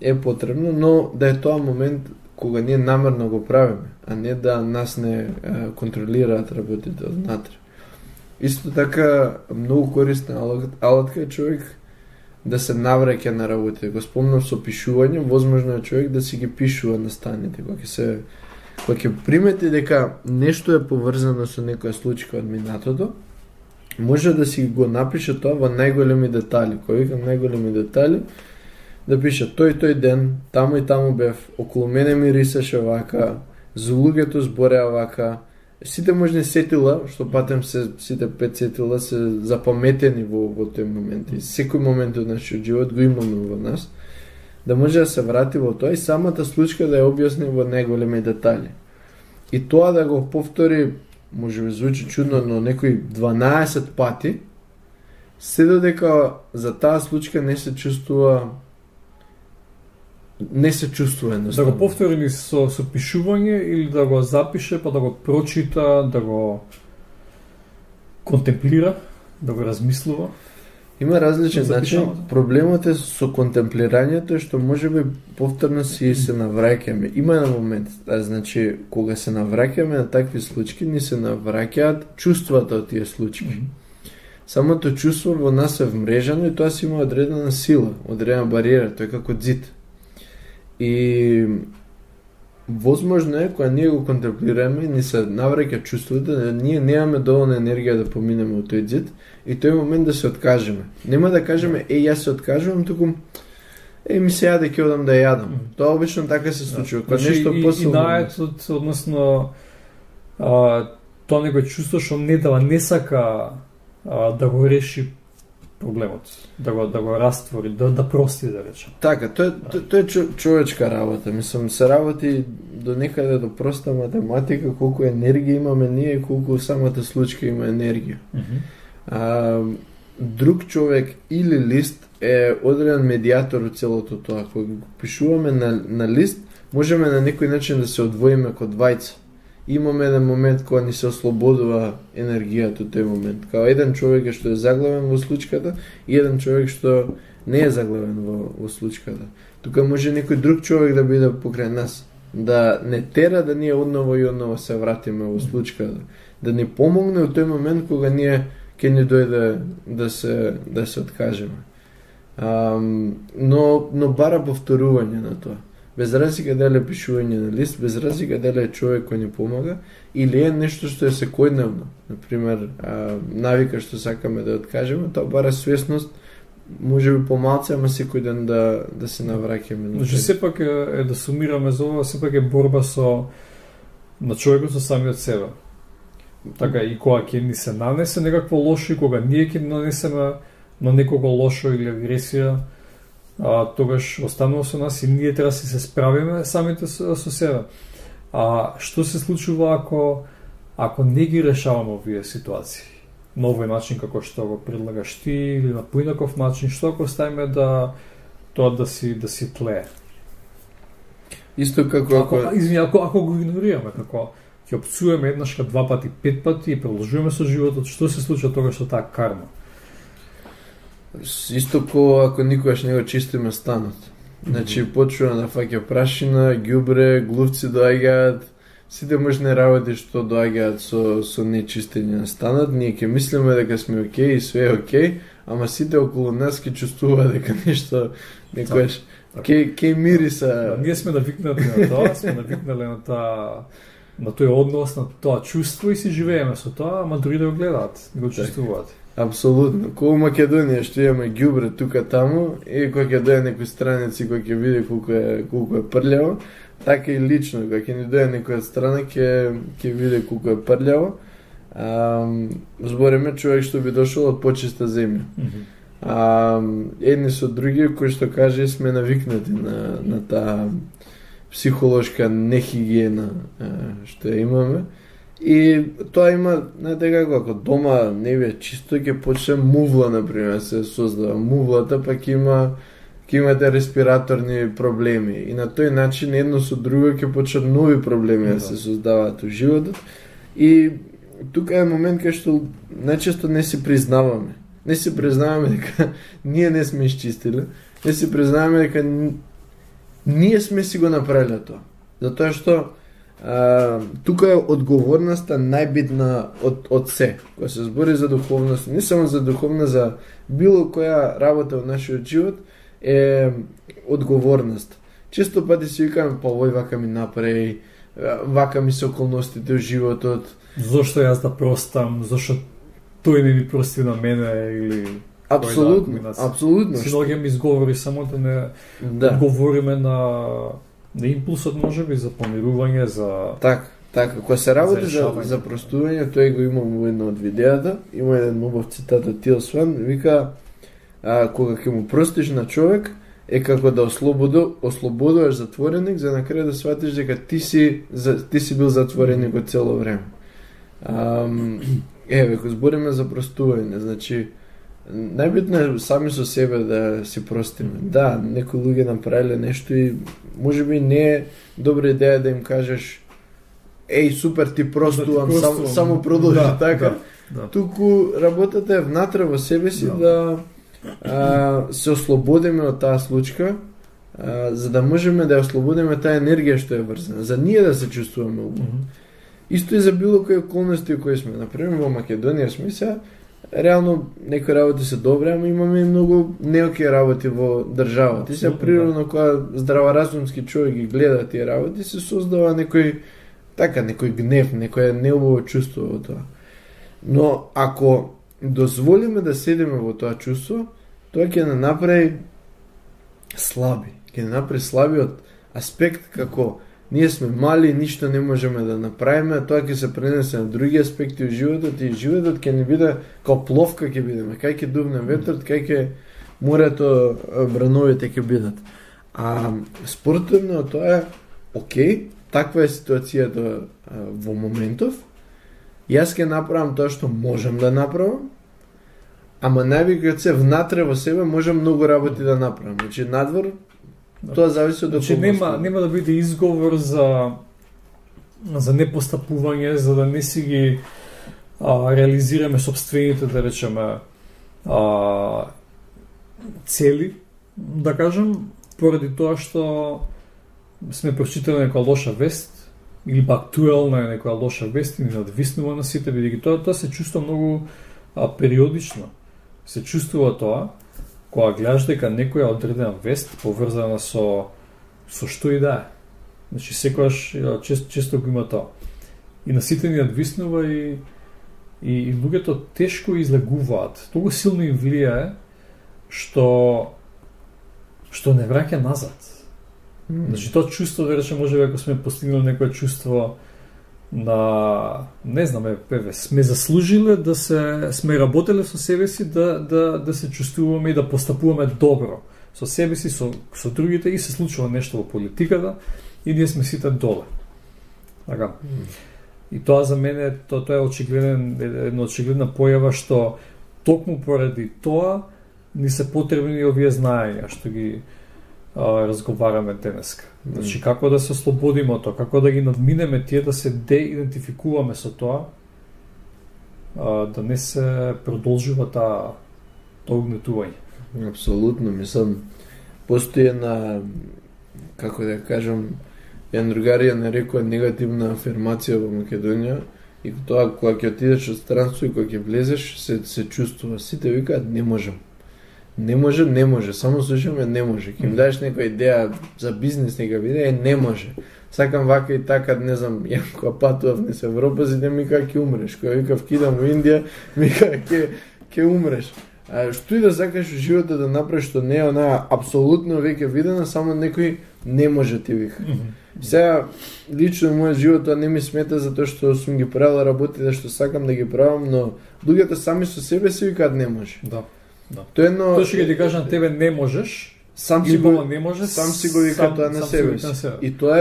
Е потребно, но да е тоа момент кога ние намерно го правиме, а не да нас не контролираат работите однатре. Исто така, многу корисна алатка е човек да се навраќа на работите. Го спомнав со пишување, возможно е човек да си ги пишува настаните, кога ќе примети дека нешто е поврзано со некоја случка од минатото, може да си го напише тоа во најголеми детали. Кога викам најголеми детали, да пише тој ден, таму и таму бев, околу мене мирисеше вака, за луѓето збореа вака, сите можни сетила, што патем сите 5 сетила се запаметени во тој момент. И секој момент од нашиот живот го имаме во нас. Да може да се врати во тоа и самата случка да ја објасни во најголеми детали. И тоа да го повтори, може би звучи чудно, но некои 12 пати, се додека за таа случка не се чувствува едноставно. Да го повтори со пишување или да го запише, па да го прочита, да го контемплира, да го размислува. Има различен начин. Проблемот е со контемплирањето што може би повторно се навраќаме. Има на момент, значи кога се навраќаме на такви случаи, ни се навраќаат чувствата од тие случаи. Самото чувство во нас е вмрежано и тоа си има одредена сила, одредена бариера, тој е како ѕид. И возможно е кога ние го контемплираме, ни се навраќа чувството, ние немаме доволна енергија да поминеме од тој ѕид и тој момент да се откажеме. Нема да кажеме јас се откажувам, туку ми се јаде ќе одам да јадам. Тоа обично така се случува. Кога нешто посилно. И наетот, односно тоа некој чувство што не сака да го реши проблемот, да го раствори, да прости, да речем. Така, тоа е човечка работа. Мислам, се работи до некаде до проста математика, колку енергија имаме ние и колку самата случка има енергија. Друг човек или лист е одреден медијатор од целото тоа. Кога го пишуваме на лист, можеме на некој начин да се одвоиме код двајца. Имаме еден момент кога ни се ослободува енергијата од тој момент. Као еден човек што е заглавен во случката и еден човек што не е заглавен во случката. Тука може некој друг човек да биде покрај нас, да не тера да ние одново и одново се вратиме во случката, да ни помогне од тој момент кога ние ќе ни дојде да се откажеме. Но бара повторување на тоа. Без разлика дали е пишување на лист, без разлика дали е човек кој ни помага, или е нешто што е секојдневно. Например, навика што сакаме да откажеме, тоа бара свесност, може би помалце, ама секој ден да се навраќаме. Значи, сепак е да сумираме за ова, сепак е борба на човекот со самиот себе. Така, и кога ќе ни се нанесе некакво лошо, и кога ние ќе нанесеме на некого лошо или агресија, тогаш останува со нас и ние треба да се справиме самите со себе. Што се случува ако не ги решаваме овие ситуации? На овој начин како што го предлагаш ти или на поинаков начин, што ако оставиме тоа да си тлее? Исто како ако го игнорираме, како ќе опцуваме еднаш, два пати, 5 пати и продолжуваме со животот, што се случува тогаш со таа карма? Исто ако никогаш не го чистиме станот. Значи почува да фаќа прашина, ѓубре, глувци доаѓаат, сите можни работи што доаѓаат со нечистење настанат, ние ќе мислиме дека сме окей и све е окей, ама сите околу нас ќе чувствуваат дека нешто некојаш ќе мириса. Ние сме навикнати на тоа, сме навикнале на тој однос, на тоа чувство и си живееме со тоа, ама други да го гледаат, го чувствуваат. Апсолутно. Кога Македонија што имаме ѓубре тука таму и кога ќе дојде некој странец и кога ќе види колку е прљаво, така и лично, кога ќе ни дојде некој од страна ќе види колку е прљаво. Збориме човек што би дошол од почиста земја. Едни со други кои што каже сме навикнати на таа психолошка нехигиена што ја имаме. И тоа има, знаете како, ако дома не ви е чисто, ќе почне мувла, например, се создава. Мувлата пак ќе имате респираторни проблеми. И на тој начин едно со друго ќе почнат нови проблеми да се создаваат во животот. И тука е момент кај што најчесто не си признаваме. Не си признаваме дека ние не сме изчистили. Не си признаваме дека ние сме си го направиле тоа. Затоа што тука е одговорноста најбитна од се. Кога се збори за духовност, не само за духовност, за било која работа во нашиот живот е одговорност. Често пати си викаме, па овој вака ми направи, вака ми се околностите во животот. Зошто јас да простам, зошто тој не ми прости на мене или Апсолутно. Си наоѓаме изговори само да не одговориме на импулсот, можеби за помирување, за Така, кога се работи за простување, тој го имам во една од видеата, има еден убав цитат од Тил Сван, вика кога ќе му простиш на човек е како да ослободуваш затвореник за на крај да сватиш дека ти си бил затвореник од цело време. Кога збориме за простување, значи најбитно е сами со себе да си простиме. Да, некои луѓе направиле нешто и можеби не е добра идеја да им кажеш супер, ти простувам, само продолжи така. Туку работата е внатре во себе си да се ослободиме од таа случка, за да можеме да ја ослободиме таа енергија што е врзана, за ние да се чувствуваме убаво. Исто и за било кои околности кои сме. Например, во Македонија сме се, реално некои работи се добри, ама имаме и многу неоки работи во државата. И се природно кога здраворазумски човек ги гледа тие работи, се создава некој гнев, некој неубаво чувство во тоа. Но ако дозволиме да седиме во тоа чувство, тоа ќе не направи слаби. Ќе не направи слаби од аспект како ние сме мали, ништо не можеме да направиме, тоа ќе се пренесе на други аспекти во животот и животот ќе не биде као пловка ќе бидеме, кај ќе дувне ветрот, кај ќе морето, брановите ќе бидат. Спортивно тоа е окей, таква е ситуацијата во моментов. Јас ќе направам тоа што можам да направам, ама највикот се внатре во себе можам многу работи да направам. Значи надвор тоа зависи од околностите. Нема да биде изговор за непостапување, за да не си ги реализираме собствените, да речеме, цели, да кажем, поради тоа што сме прочитали некоја лоша вест или па актуелна е некоја лоша вест и ни надвиснува на сите, бидејќи тоа се чувствува многу периодично. Се чувствува тоа кога гледаш дека некоја одредена вест поврзана со што и да е. Значи секогаш често го има тоа. И на сите ни надвиснува и луѓето тешко излегуваат. Толку силно им влијае што не враќа назад. Значи тоа чувство, да речем, може ако сме постигнали некое чувство на, не знаме, сме заслужиле да сме работеле со себе си да се чувствуваме и да постапуваме добро со себе си, со другите, и се случува нешто во политиката и ние сме сите доле. Така. И тоа за мене тоа е една очигледна појава што токму поради тоа ни се потребни овие знаења што ги разговараме денеска. Значи како да се ослободиме од тоа, како да ги надминеме тие, да се деидентификуваме со тоа, да не се продолжува тоа угнетување. Апсолутно, мислам, постои една, како да кажам, Јан другари ја нарекува негативна афирмација во Македонија и тоа кога ќе отидеш од странство и кога ќе влезеш се чувствува. Сите викаат не можам. Не може, само слушаме не може. Ќе ми дадеш некоја идеја за бизнес, некоја идеја, не може. Сакам вака и така, не знам, ја кога патував низ Европа, си ми кај ќе умреш. Кога викав кидам во Индија, ми кај ќе умреш. Што и да сакаш во животот да направиш, што не е онаа апсолутно веќе видена, само некој не може ти вика. Сега, лично во мојот живот тоа не ми смета затоа што сум ги правил работите што сакам да ги правам, но луѓето сами со себе си викаат не може. Да. Тоа што ќе ти кажам тебе не можеш, сам си го вика тоа на себе си. И тоа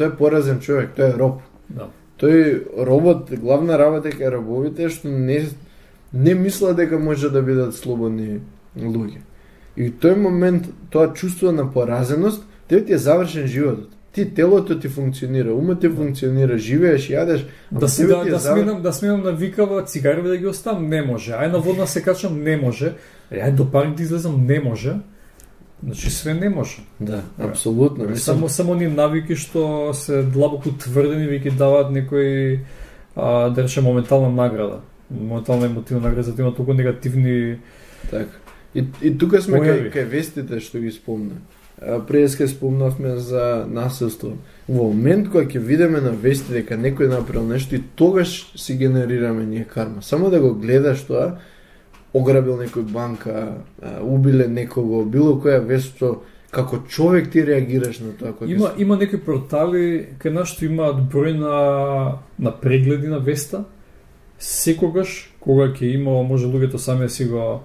е поразен човек, тоа е роб. Да. Тој робот, главна работа кај робовите е што не мисла дека може да бидат слободни луѓе. И тој момент, тоа чувство на поразеност, тебе ти е завршен животот. Ти телото ти функционира, умот ти функционира, живееш, јадеш. Да сменам навикава цигареви да ги оставам, не може. Ај на водна се качам, не може. Ај до парк да излезам, не може. Значи све не може. Да, апсолутно. Само ни навики што се длабоко тврдени ви ги даваат некој да рече моментална награда. Моментална емотивна награда, затоа има толку негативни. Така. И тука сме кај вестите што ги спомна. Преска спомнавме за насилство. Во момент кога ќе видиме на вести дека некој направил нешто, и тогаш си генерираме ние карма. Само да го гледаш тоа, ограбил некој банка, убиле некого, било која вест, како човек ти реагираш на тоа? Има некои портали кај нас што имаат број на прегледи на веста. Секогаш кога ќе има, може луѓето сами да си го,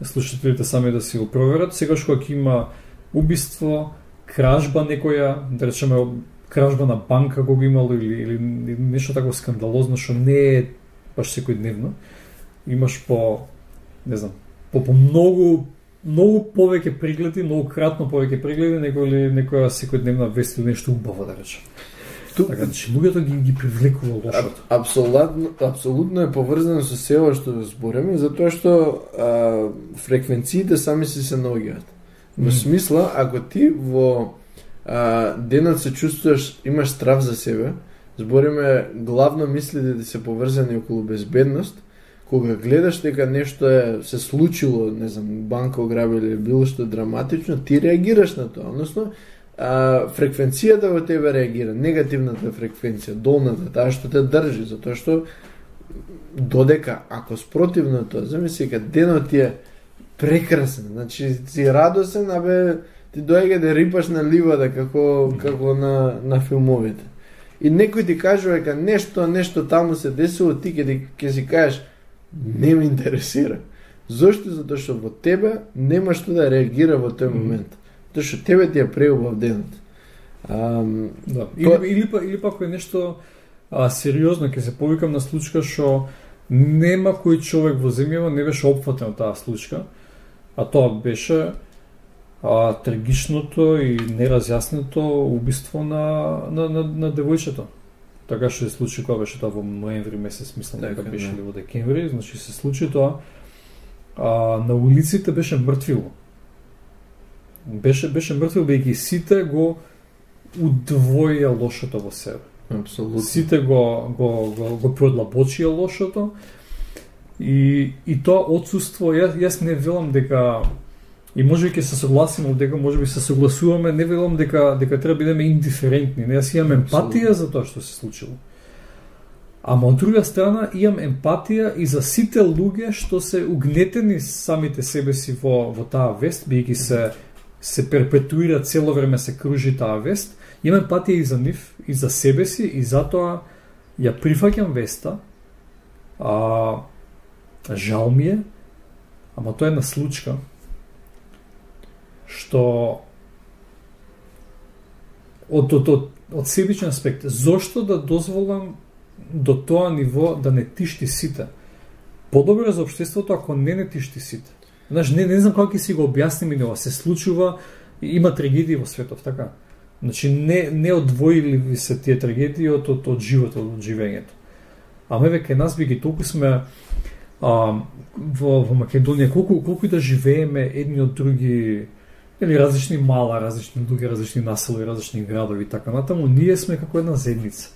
слушателите сами да си го проверат, секогаш кога ќе има убиство, кражба некоја, да речеме кражба на банка кога имало или нешто такво скандалозно што не е баш секојдневно, имаш не знам, по многу повеќе прегледи, многу кратно повеќе прегледи некоја секојдневна вест или нешто убаво да речем. Така, значи луѓето ги привлекува лошото. Апсолутно е поврзано со сео што збореме, затоа што фреквенциите сами се наоѓаат. Во смисла, ако ти во денот се чувствуваш, имаш страв за себе, збориме главно мислите да се поврзани околу безбедност, кога гледаш дека нешто се случило, не знам, банка ограбила или било што драматично, ти реагираш на тоа, односно фреквенцијата во тебе реагира, негативната фреквенција, долната, таа што те држи, затоа што додека ако спротивно тоа, замисли дека денот ти е прекрасен, значи си радосен, ти доаѓа да рипаш на ливада како на филмовите. И некој ти кажува дека нешто таму се десило, ти ќе си кажеш не ме интересира. Зошто? Затоа што во тебе нема што да реагира во тој момент. Тоа што тебе ти е преубав денот. Да. Или пак е нешто сериозно, ќе се повикам на случка што нема кој човек во земјава не беше опфатен од таа случка, а тоа беше трагичното и неразјаснето убиство на девојчето. Така што се случи кога беше тоа во ноември месец, мислам дека беше или во декември, значи се случи тоа. На улиците беше мртвило. Беше мртвило, бејќи сите го удвоија лошото во себе. Апсолутно. Сите го продлабочија лошото и тоа отсуство, јас не велам дека, и може би ќе се согласиме дека можеби се согласуваме, не велам дека треба да бидеме индиферентни. Јас имам емпатија за тоа што се случило. Ама од друга страна имам емпатија и за сите луѓе што се угнетени самите себе си во таа вест, бијќи се перпетуира цело време се кружи таа вест. Имам емпатија и за нив, и за себе си, и затоа ја прифаќам веста. Жал ми е, ама тоа е на случка што од себичен аспект, зошто да дозволам до тоа ниво да не тишти сите? Подобро е за општеството ако не тишти сите. Знаеш, не знам како ќе си го објасниме, но се случува, има трагедии во светот, така. Значи не одвоили се тие трагедии од животот, од живењето. Ама еве кај нас биги толку сме во Македонија, колку да живееме едни од други или различни мала, различни други, различни населби, различни градови и така натаму, ние сме како една заедница.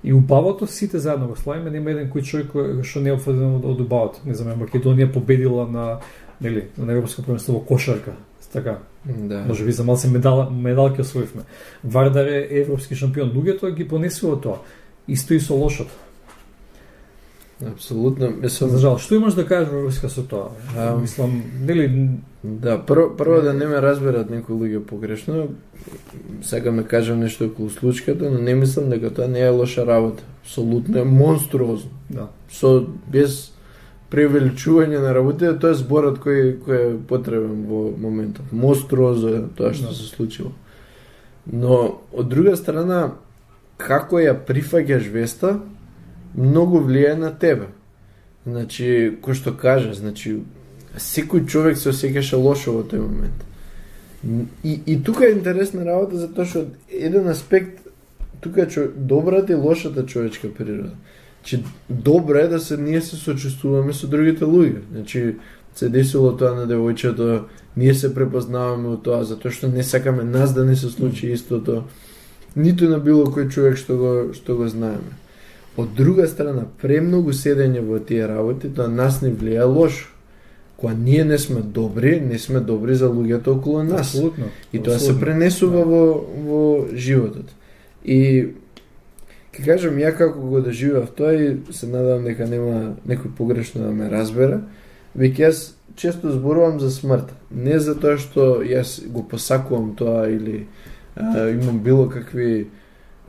И убавото сите заедно го славиме, нема еден кој човек што не е опфаден од убавото. Не знам, Македонија победила на европско првенство во кошарка. Така. Да. Може би за малце медалки освоивме. Вардар е европски шампион. Луѓето ги понесува тоа. Исто и со лошото. Апсолутно. За жал, што имаш да кажеш во врска со тоа? Мислам, нели... Да, прво да не ме разберат некои луѓе погрешно. Сега ме кажам нешто околу случката, но не мислам дека тоа не е лоша работа. Апсолутно е монструозно. Да. Со без превеличување на работите, тоа е зборот кој е потребен во моментот. Монструозно е тоа што се случило. Но од друга страна, како ја прифаќаш веста, многу влијае на тебе. Значи, кој што кажа, значи, секој човек се осеќаше лошо во тој момент. И тука е интересна работа, затоа што еден аспект, тука е добрата и лошата човечка природа. Значи, добро е да ние се сочувствуваме со другите луѓе. Значи, се десило тоа на девојчето, ние се препознаваме од тоа, затоа што не сакаме нас да не се случи истото, ниту на било кој човек што го знаеме. Од друга страна, премногу седење во тие работи, тоа нас не влијае лошо. Кога ние не сме добри за луѓето околу нас. Абсолютно. И тоа се пренесува во животот. И ќе кажам, ја како го доживеав тоа и се надевам дека нема некој погрешно да ме разбере, веќе јас често зборувам за смрт. Не за тоа што јас го посакувам тоа или имам било какви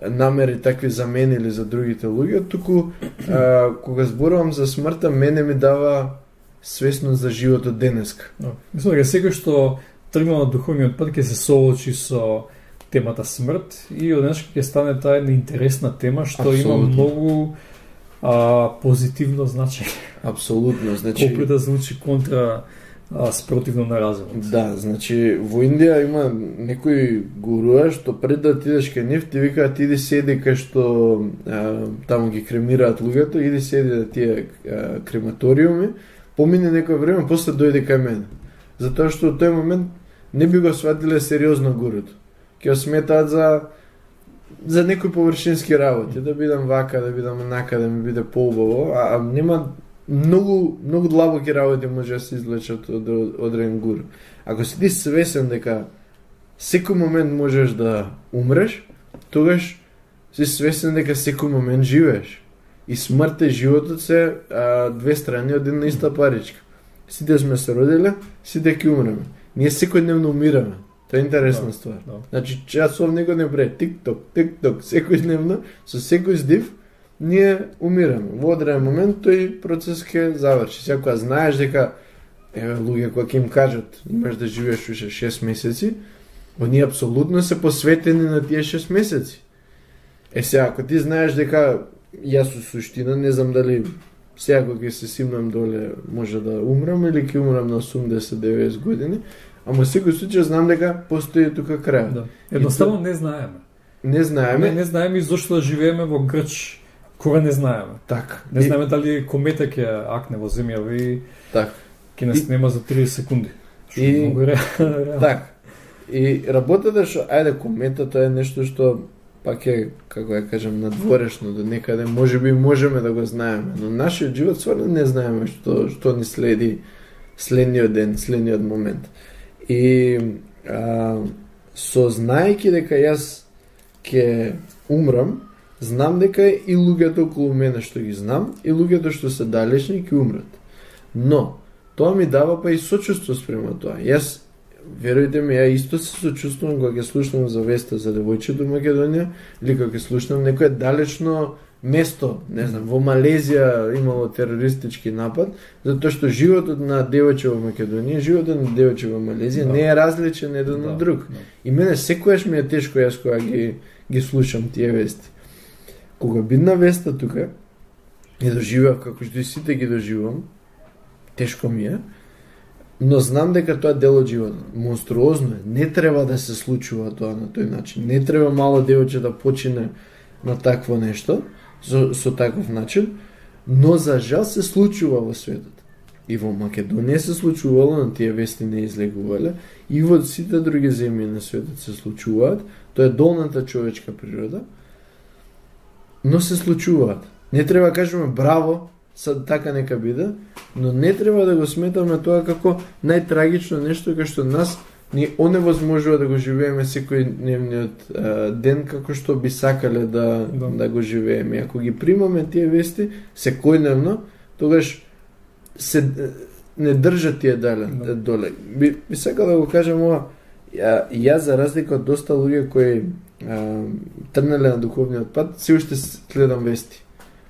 намери такви за мене или за другите луѓе, туку кога зборувам за смртта, мене ми дава свесност за животот денеска. Мислам дека секој што тргнал на духовниот пат ќе се соочи со темата смрт и однаш ќе стане таа една интересна тема што Абсолютно. има многу позитивно значење. Апсолутно, значи Колку да звучи контра спротивно на разумот. Да, значи во Индија има некои гуруа што пред да отидеш кај нив ти викаат иди седи кај што таму ги кремираат луѓето, иди седи на тие крематориуми, помине некој време, после дојде кај мене. Затоа што во тој момент не би го сватиле сериозно гурото. Ќе го сметаат за некои површински работи, да бидам вака, да бидам онака, да ми биде поубаво, а нема многу длабоки работи може да се извлечат од одреден гуру. Ако си ти свесен дека секој момент можеш да умреш, тогаш си свесен дека секој момент живееш. И смртта и животот се две страни од една иста паричка. Сите сме се родиле, сите ќе умреме. Ние секојдневно умираме. Тоа е интересна ствар. Значи, часов него не бре, тик-ток, секојдневно, со секој здив, ние умираме. Во одреден момент тој процес ќе заврши. Сега знаеш дека луѓе кои ќе им кажат имаш да живееш уште 6 месеци, оние апсолутно се посветени на тие 6 месеци. Сега, ако ти знаеш дека јас со суштина, не знам дали сега кога ќе се симнам доле може да умрам или ќе умрам на 80-90 години, ама секој случај знам дека постои тука крај. Да. Едноставно не знаеме. Не знаеме. Не знаеме и зошто да живееме во Грч, кога не знаеме. Така. Не знаеме дали комета ќе акне во земјава и така. Ќе не снема за 30 секунди. И многу реално. така. И работата што ајде комета тоа е нешто што пак е, како ја кажам, надворешно до некаде, можеби можеме да го знаеме, но нашиот живот стварно не знаеме што ни следи следниот ден, следниот момент. И сознаејќи дека јас ќе умрам, знам дека и луѓето околу мене што ги знам, и луѓето што се далечни ќе умрат. Но тоа ми дава па и сочувство спрема тоа. Јас, верујте ми, ја исто се сочувствувам кога ќе слушнам за веста за девојчето Македонија, или кога ќе слушнам некое далечно место, не знам, во Малезија имало терористички напад, затоа што животот на девојче во Македонија, животот на девојче во Малезија не е различен еден од друг. И мене секојаш ми е тешко јас кога ги слушам тие вести. Кога бидна веста тука, и доживеав како што и сите ги доживувам, тешко ми е, но знам дека тоа дел од животот. Монструозно е. Не треба да се случува тоа на тој начин. Не треба мало девојче да почине на такво нешто, со таков начин, но за жал се случува во светот. И во Македонија се случувало, на тие вести не излегувале, и во сите други земји на светот се случуваат. Тоа е долната човечка природа, но се случуваат. Не треба да кажеме браво, така нека биде, но не треба да го сметаме тоа како најтрагично нешто, кај што нас ни оневозможува да го живееме секој дневниот ден како што би сакале да го живееме. Ако ги примаме тие вести секојдневно, тогаш се не држат тие доле. Би сакал да го кажам ова, јас за разлика од доста луѓе кои тргнале на духовниот пат, се уште следам вести.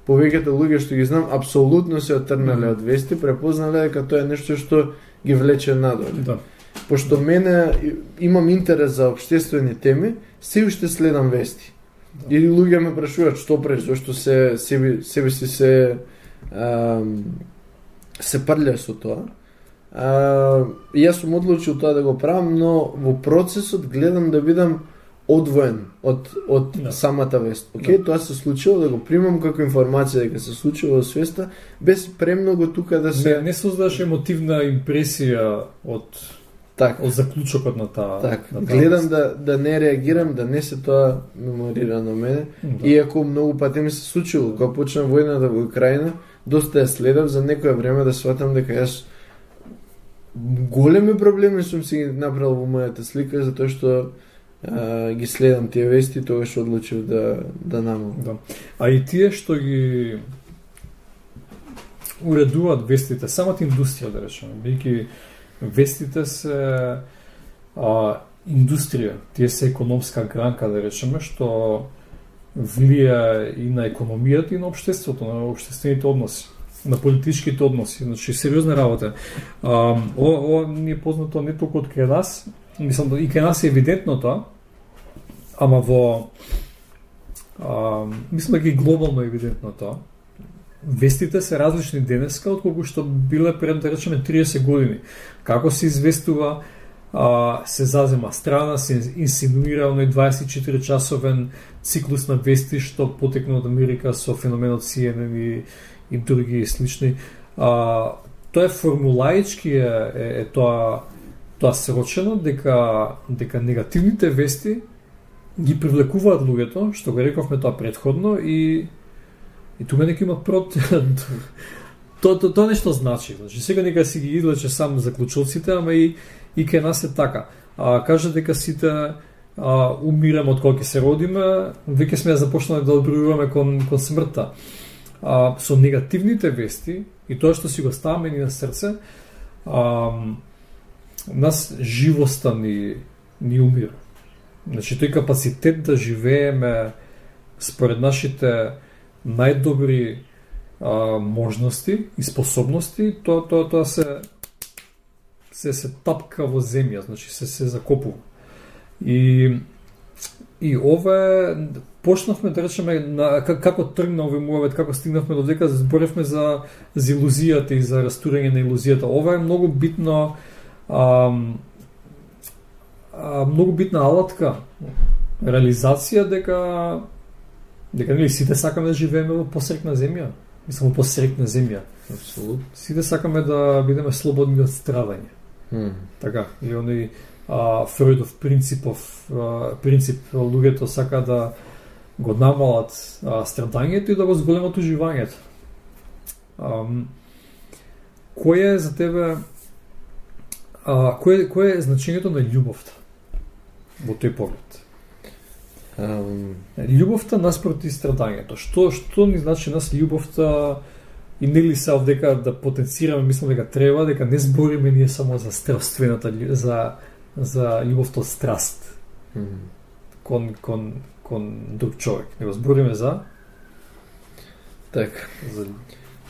Повеќето луѓе што ги знам апсолутно се отргнале од вести, препознале дека тоа е нешто што ги влече надоле. Да. Пошто мене имам интерес за општествени теми, се уште следам вести. Да. Или луѓе ме прашуваат што преш, зашто себе си се прлја со тоа. Јас сум одлучил тоа да го правам, но во процесот гледам да бидам одвоен од самата вест. Океј, тоа се случило, да го примам како информација дека се случило во свеста, без премногу тука да се... Не создаш емотивна импресија од заклучокот на таа... Гледам да не реагирам, да не се тоа меморира на мене. Иако многу пати ми се случило, кога почна војната во Украина, доста ја следав за некое време да сватам дека јас големи проблеми сум си направил во мојата слика, затоа што ги следам тие вести, тогаш одлучив да намалам. Да. А и тие што ги уредуваат вестите, самата индустрија, да речеме, бидејќи вестите се индустрија, тие се економска гранка, да речеме, што влија и на економијата и на општеството, на општествените односи, на политичките односи, значи сериозна работа. Ова ни е познато не толку од кај нас, мислам и кај нас е евидентно тоа, ама мислам дека и глобално е евидентно тоа. Вестите се различни денеска од колку што биле пред, да речеме, 30 години. Како се известува, се зазема страна, се инсинуира оној 24-часовен циклус на вести што потекна од Америка со феноменот CNN и други слични. Тоа е формулаички е тоа срочено дека негативните вести ги привлекуваат луѓето, што го рековме тоа претходно, и тука нека има тоа нешто значи. Значи сега нека си ги излече сам заклучоците, ама и кај нас е така. Кажа дека сите умираме од кога ќе се родиме, веќе сме започнали да одбројуваме кон смртта. Со негативните вести и тоа што си го ставаме ни на срце, нас живоста ни умира. Значи, тој капацитет да живееме според нашите најдобри можности и способности, тоа се тапка во земја, значи се закопува. И ова почнавме да речеме како тргна овој муавет, како стигнавме до дека зборевме за илузијата и за растурање на илузијата. Ова е многу битно, многу битна алатка, реализација дека нели сите сакаме да живееме во посрекна земја. Мислам, во посрекна земја. Апсолутно. Сите сакаме да бидеме слободни од страдање. Така, и оној Фройдов принцип, луѓето сака да го намалат страдањето и да го зголемат уживањето. Кој е за тебе кое е значењето на љубовта во тој поглед? Љубовта наспроти страдањето. Што ни значи нас љубовта, и нели се овдека да потенцираме, мислам дека треба, дека не збориме ние само за стравствената, за љубовта од страст кон друг човек. Не го збориме за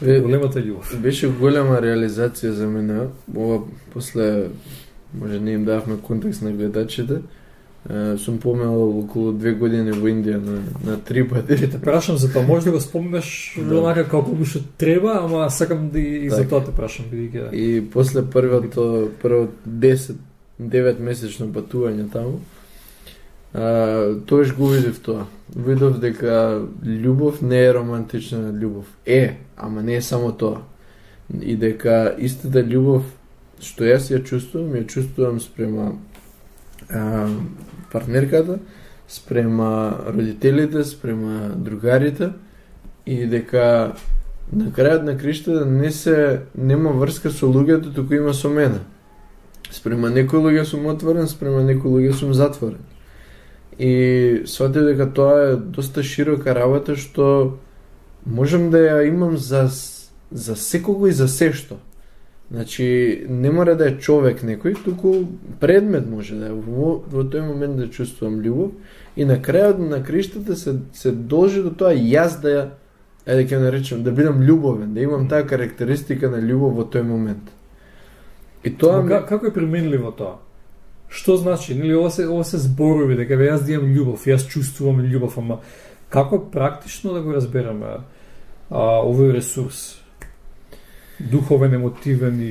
големата љубов. Беше голема реализација за мене. Ова после, може не им дававме контекст на гледачите, сум поминал околу 2 години во Индија на 3 пати. Ќе те прашам за тоа, може да го спомнеш онака како што треба, ама сакам да и за тоа те прашам, бидејќи. И после првото 9 месечно патување таму, тоаш го видов тоа. Видов дека љубов не е романтична љубов. Ама не е само тоа. И дека истата љубов што јас ја чувствувам спрема партнерката, спрема родителите, спрема другарите, и дека на крајот на криштата нема врска со луѓето, туку има со мене. Спрема некои луѓе сум отворен, спрема некои луѓе сум затворен. И сватив дека тоа е доста широка работа што можам да ја имам за секого и за се што. Значи, не мора да е човек некој, туку предмет може да е. Во тој момент да чувствувам љубов и на крајот на криштата се должи до тоа јас да ја, ќе наречам, да бидам љубовен, да имам таа карактеристика на љубов во тој момент. И тоа како е применливо тоа? Што значи? Нели ова се зборови дека јас да имам љубов, јас чувствувам љубов, ама како практично да го разбереме овој ресурс? Духовен, емотивен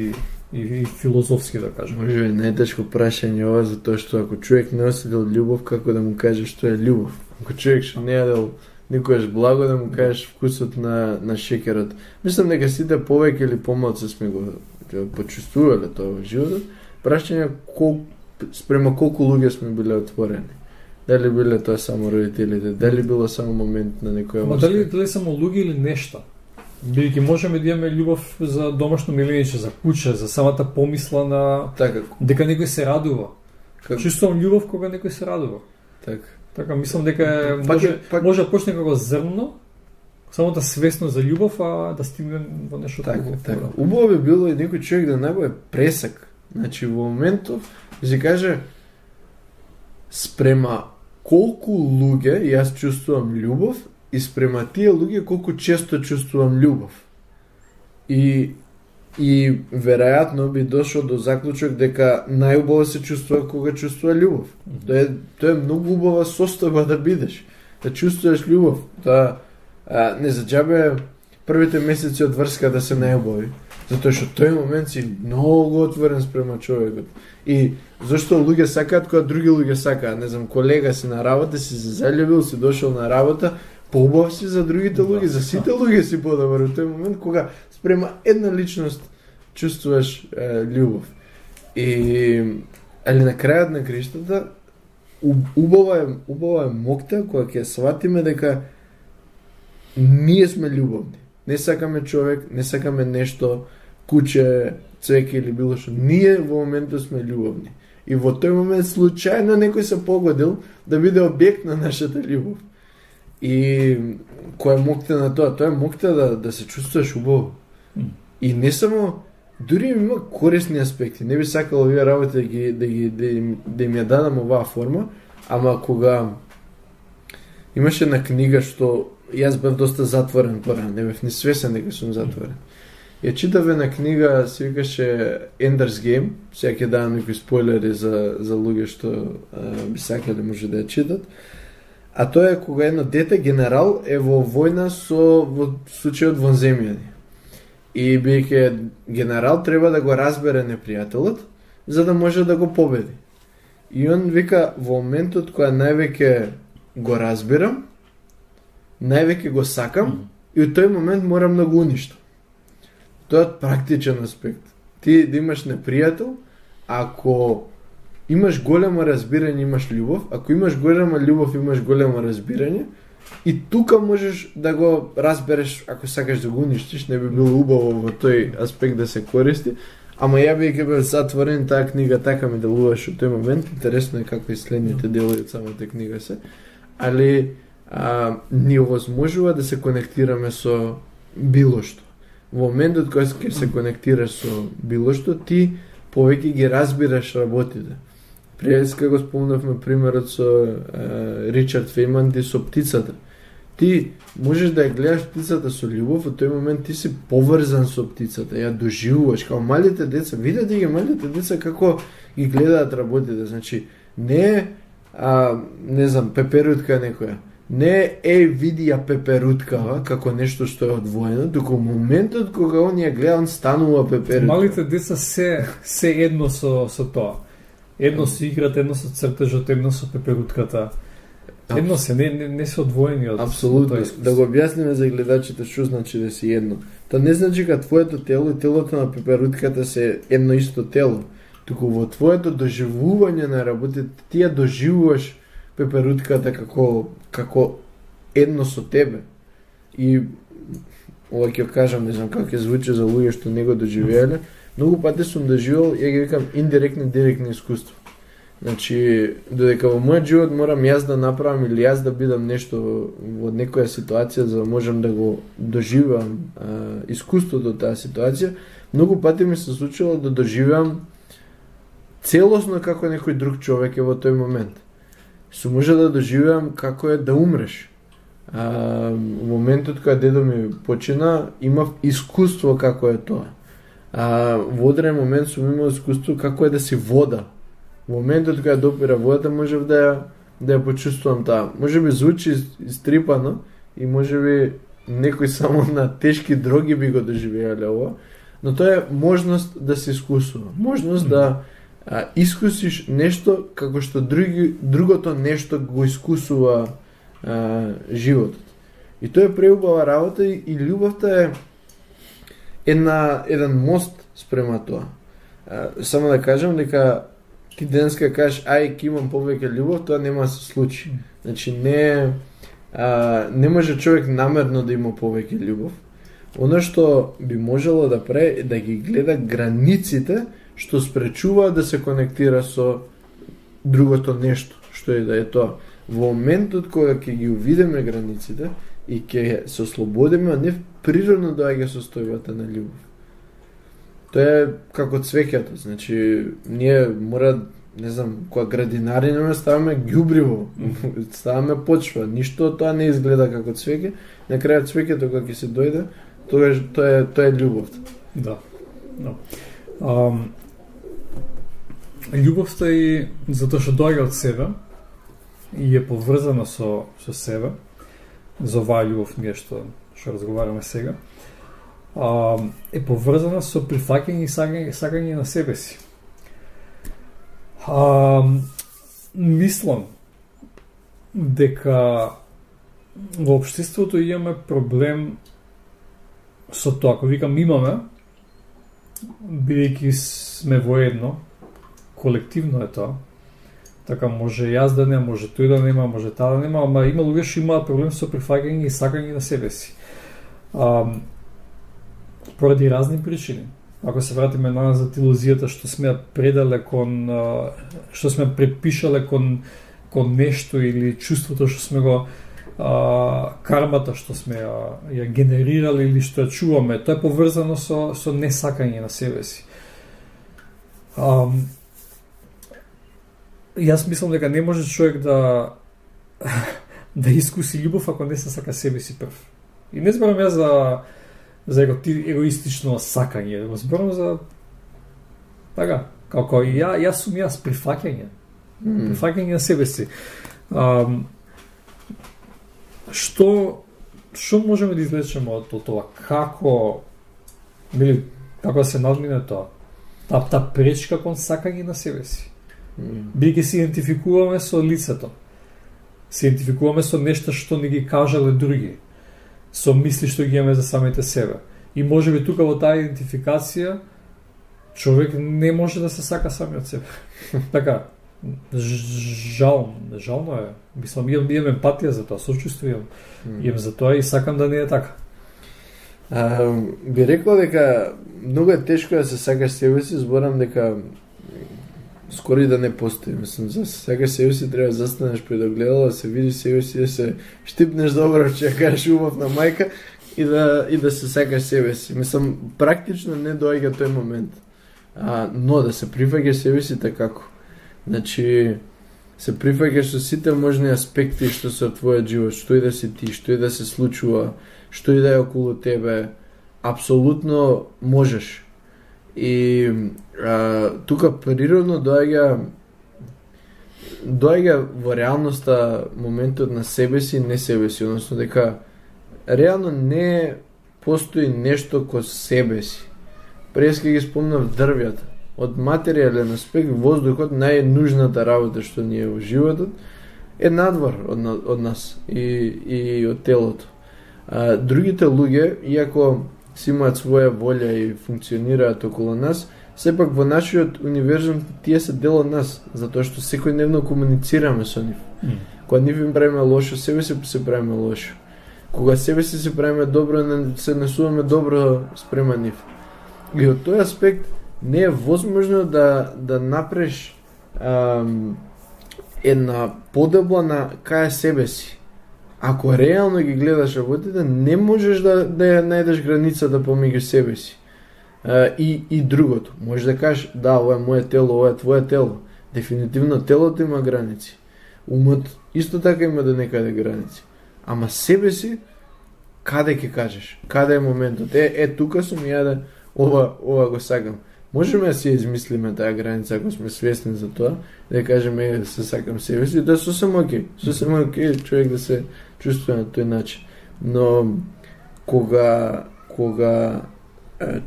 и филозофски, да кажем. Може би најтешко прашање ова, затоа што ако човек не осетил љубов, како да му каже што е љубов? Ако човек што не јадел никогаш благо, да му кажеш вкусот на шеќерот. Мислам дека сите повеќе или помалку сме го почувствувале тоа во животот. Прашање спрема колку луѓе сме биле отворени. Дали биле тоа само родителите, дали било само момент на некоја врска. Дали само луѓе или нешта? Бидејќи можеме да имаме љубов за домашно миленије, за куќа, за самата помисла на дека некој се радува. Чувствувам љубов кога некој се радува. Така мислам дека може да почне како зрно, самата свесност за љубов, а да стигне во нешто така. Убаво би било и некој човек да најбое пресек. Значи во моментов да се каже спрема колку луѓе јас чувствувам љубов и спрема тие луѓе колку често чувствувам љубов. И веројатно би дошол до заклучок дека најубаво се чувствува кога чувствува љубов. Тоа е многу убава состојба да бидеш, да чувствуваш љубов. Тоа не за џабе првите месеци од врска да се најубави, затоа што тој момент си многу отворен спрема човекот. И зашто луѓе сакаат кога други луѓе сакаат, не знам, колега си на работа, си се заљубил, си дошол на работа, поубав си за другите луѓе, за сите луѓе си подобар во тој момент кога спрема една личност чувствуваш љубов. Али на крајот на криштата убава е мокта кога ќе сватиме дека ние сме љубовни. Не сакаме човек, не сакаме нешто, куќе, цвеќе или било што. Ние во моментот сме љубовни. И во тој момент случајно некој се погодил да биде објект на нашата љубов. И која е мокта на тоа? Тоа е мокта да се чувствуваш убаво. И не само, дури има корисни аспекти. Не би сакал овие работи да им ја дадам оваа форма, ама кога имаше една книга што јас бев доста затворен порано, не бев ни свесен дека сум затворен. Ја читав една книга, се викаше Ender's Game, сега ќе давам некои спойлери за луѓе што би сакале може да ја читат. А тоа е кога едно дете генерал е во војна во случајот вонземјани. И бидејќи генерал треба да го разбере непријателот за да може да го победи. И он вика во моментот кога највеќе го разбирам, највеќе го сакам и од тој момент морам да го уништам. Тоа е практичен аспект. Ти да имаш непријател, ако имаш големо разбирање, имаш љубов, ако имаш голема љубов, имаш големо разбирање, и тука можеш да го разбереш, ако сакаш да го уништиш, не би било убаво во тој аспект да се користи, ама ја би бев затворен, таа книга така ми делуваше во тој момент, интересно е како и следните делови од самата книга се, али ни овозможува да се конектираме со било што. Во моментот кога ќе се конектираш со било што, ти повеќе ги разбираш работите. Преска го спомнавме примерот со Ричард Фейман и со птицата. Ти можеш да ја гледаш птицата со љубов, во тој момент ти си поврзан со птицата, ја доживуваш, како малите деца, видете ги малите деца како ги гледаат работите, значи не не знам, пеперутка некоја, не види ја пеперуткава како нешто што е одвоено, туку моментот кога он ја гледа, он станува пеперутка. Малите деца се едно со тоа. Едно се играт, едно со цртежот, едно со пеперутката. Едно се, не се одвоени од... Апсолутно. Да го објасниме за гледачите што значи да си едно. Тоа не значи дека твоето тело и телото на пеперутката се едно исто тело. Туку во твоето доживување на работите, ти ја доживуваш пеперутката како едно со тебе. И ова ќе кажам, не знам како ќе звучи за луѓе што не го доживееле, многу пати сум доживел, ја ги викам индиректни, директни искуства. Значи, додека во мојот живот морам јас да направам или јас да бидам нешто во некоја ситуација за да можам да го доживам искуството од таа ситуација, многу пати ми се случило да доживам целосно како некој друг човек е во тој момент. Сум може да доживеам како е да умреш. Во моментот кога дедо ми почина, имав искуство како е тоа. Во одреден момент сум имал искуство како е да си вода. Во моментот кога допира водата, можев да ја почувствувам таа. Може би звучи истрипано и може би некој само на тешки дроги би го доживеале ова, но тоа е можност да се искусува. Можност да искусиш нешто како што другото нешто го искусува животот. И тоа е преубава работа и љубовта е еден мост спрема тоа. Само да кажам дека ти денеска кажеш, ќе имам повеќе љубов, тоа нема да се случи. Значи не може човек намерно да има повеќе љубов. Оно што би можело да прави е да ги гледа границите што спречува да се конектира со другото нешто, што е да е тоа. Во моментот кога ќе ги увидиме границите и ќе се ослободиме, не природно доаѓа состојбата на љубов. Тоа е како цвеќето, значи ние мора, не знам, кога градинаринаме ставаме ѓубриво, ставаме почва, ништо од тоа не изгледа како цвеќе, на крајот цвеќето кога ќе се дојде, тоа е љубовта. Да. Љубовта и затоа што доаѓа од себе и е поврзана со себе, за оваа љубов ние што разговараме сега, е поврзана со прифаќање и сагање на себе си. Мислам дека во општеството имаме проблем со тоа, ако викам имаме, бидејќи сме воедно, колективно е тоа. Така може јас да не, може тој да нема, може таа да нема, ама има луѓе што имаат проблем со прифаќање и сагање на себе си. Поради разни причини. Ако се вратиме назад илузијата што сме ја предале што сме препишале кон нешто или чувството што сме го кармата што сме ја генерирале или што ја чуваме, тоа е поврзано со несакање на себе си. Јас мислам дека не може човек да искуси љубов ако не се сака себе си прв. И не зборам јас за егоистично сакање, го зборам за така, како јас сум прифаќање. Прифаќање на себе си. Што можеме да извлечеме од тоа? Како да се надмине тоа? Та пречка кон сакање на себе си. Бидејќи се идентификуваме со лицето. Се идентификуваме со нешто што не ги кажале други. Со мисли што ги имаме за самите себе. И може би тука во таа идентификација човек не може да се сака самиот себе. Така, жално е. Мислам, имам емпатија за тоа, сочувствувам. Имам за тоа и сакам да не е така. Би рекол дека многу е тешко да се сакаш себе си, зборам дека скоро и да не постои. Мислам, за се сакаш себе си треба да застанеш пред огледало, да се видиш себе си, да се штипнеш добро, че ја кажеш убав на мајка и да се сакаш себе си. Мислам, практично не доаѓа тој момент. Но да се прифаќаш себе си такако. Значи, се прифаќаш со сите можни аспекти што се од твојот живот, што и да си ти, што и да се случува, што и да е околу тебе, апсолутно можеш. И тука природно доаѓа во реалноста моментот на себе си и не себе си, односно дека реално не постои нешто ко себе си. Преска ги спомнав дрвјата. Од материјален аспект, воздухот, најнужната работа што ни е во животот, е надвор од нас и од телото. Другите луѓе, иако си имаат своја волја и функционираат околу нас, сепак во нашиот универзум тие се дел од нас, затоа што секојдневно комуницираме со нив. Кога нив им правиме лошо, себе се правиме лошо. Кога себе се правиме добро, се несуваме добро спрема нив. И од тој аспект не е возможно да направиш една подобла кај себе си. Ако реално ги гледаш работите, не можеш да ја најдеш границата помеѓу себе си. И другото. Можеш да кажеш, да, ова е моje тело, ова е твое тело. Дефинитивно телото има граници. Умот исто така има до некаде граници. Ама себе си, каде ќе кажеш? Каде е моментот? Тука сум ја ова го сакам. Можеме да си измислиме таа граница ако сме свесни за тоа, да кажеме се сакам себе си, да сосем окей. Сосем окей човек да се чувствува на тој начин. Но кога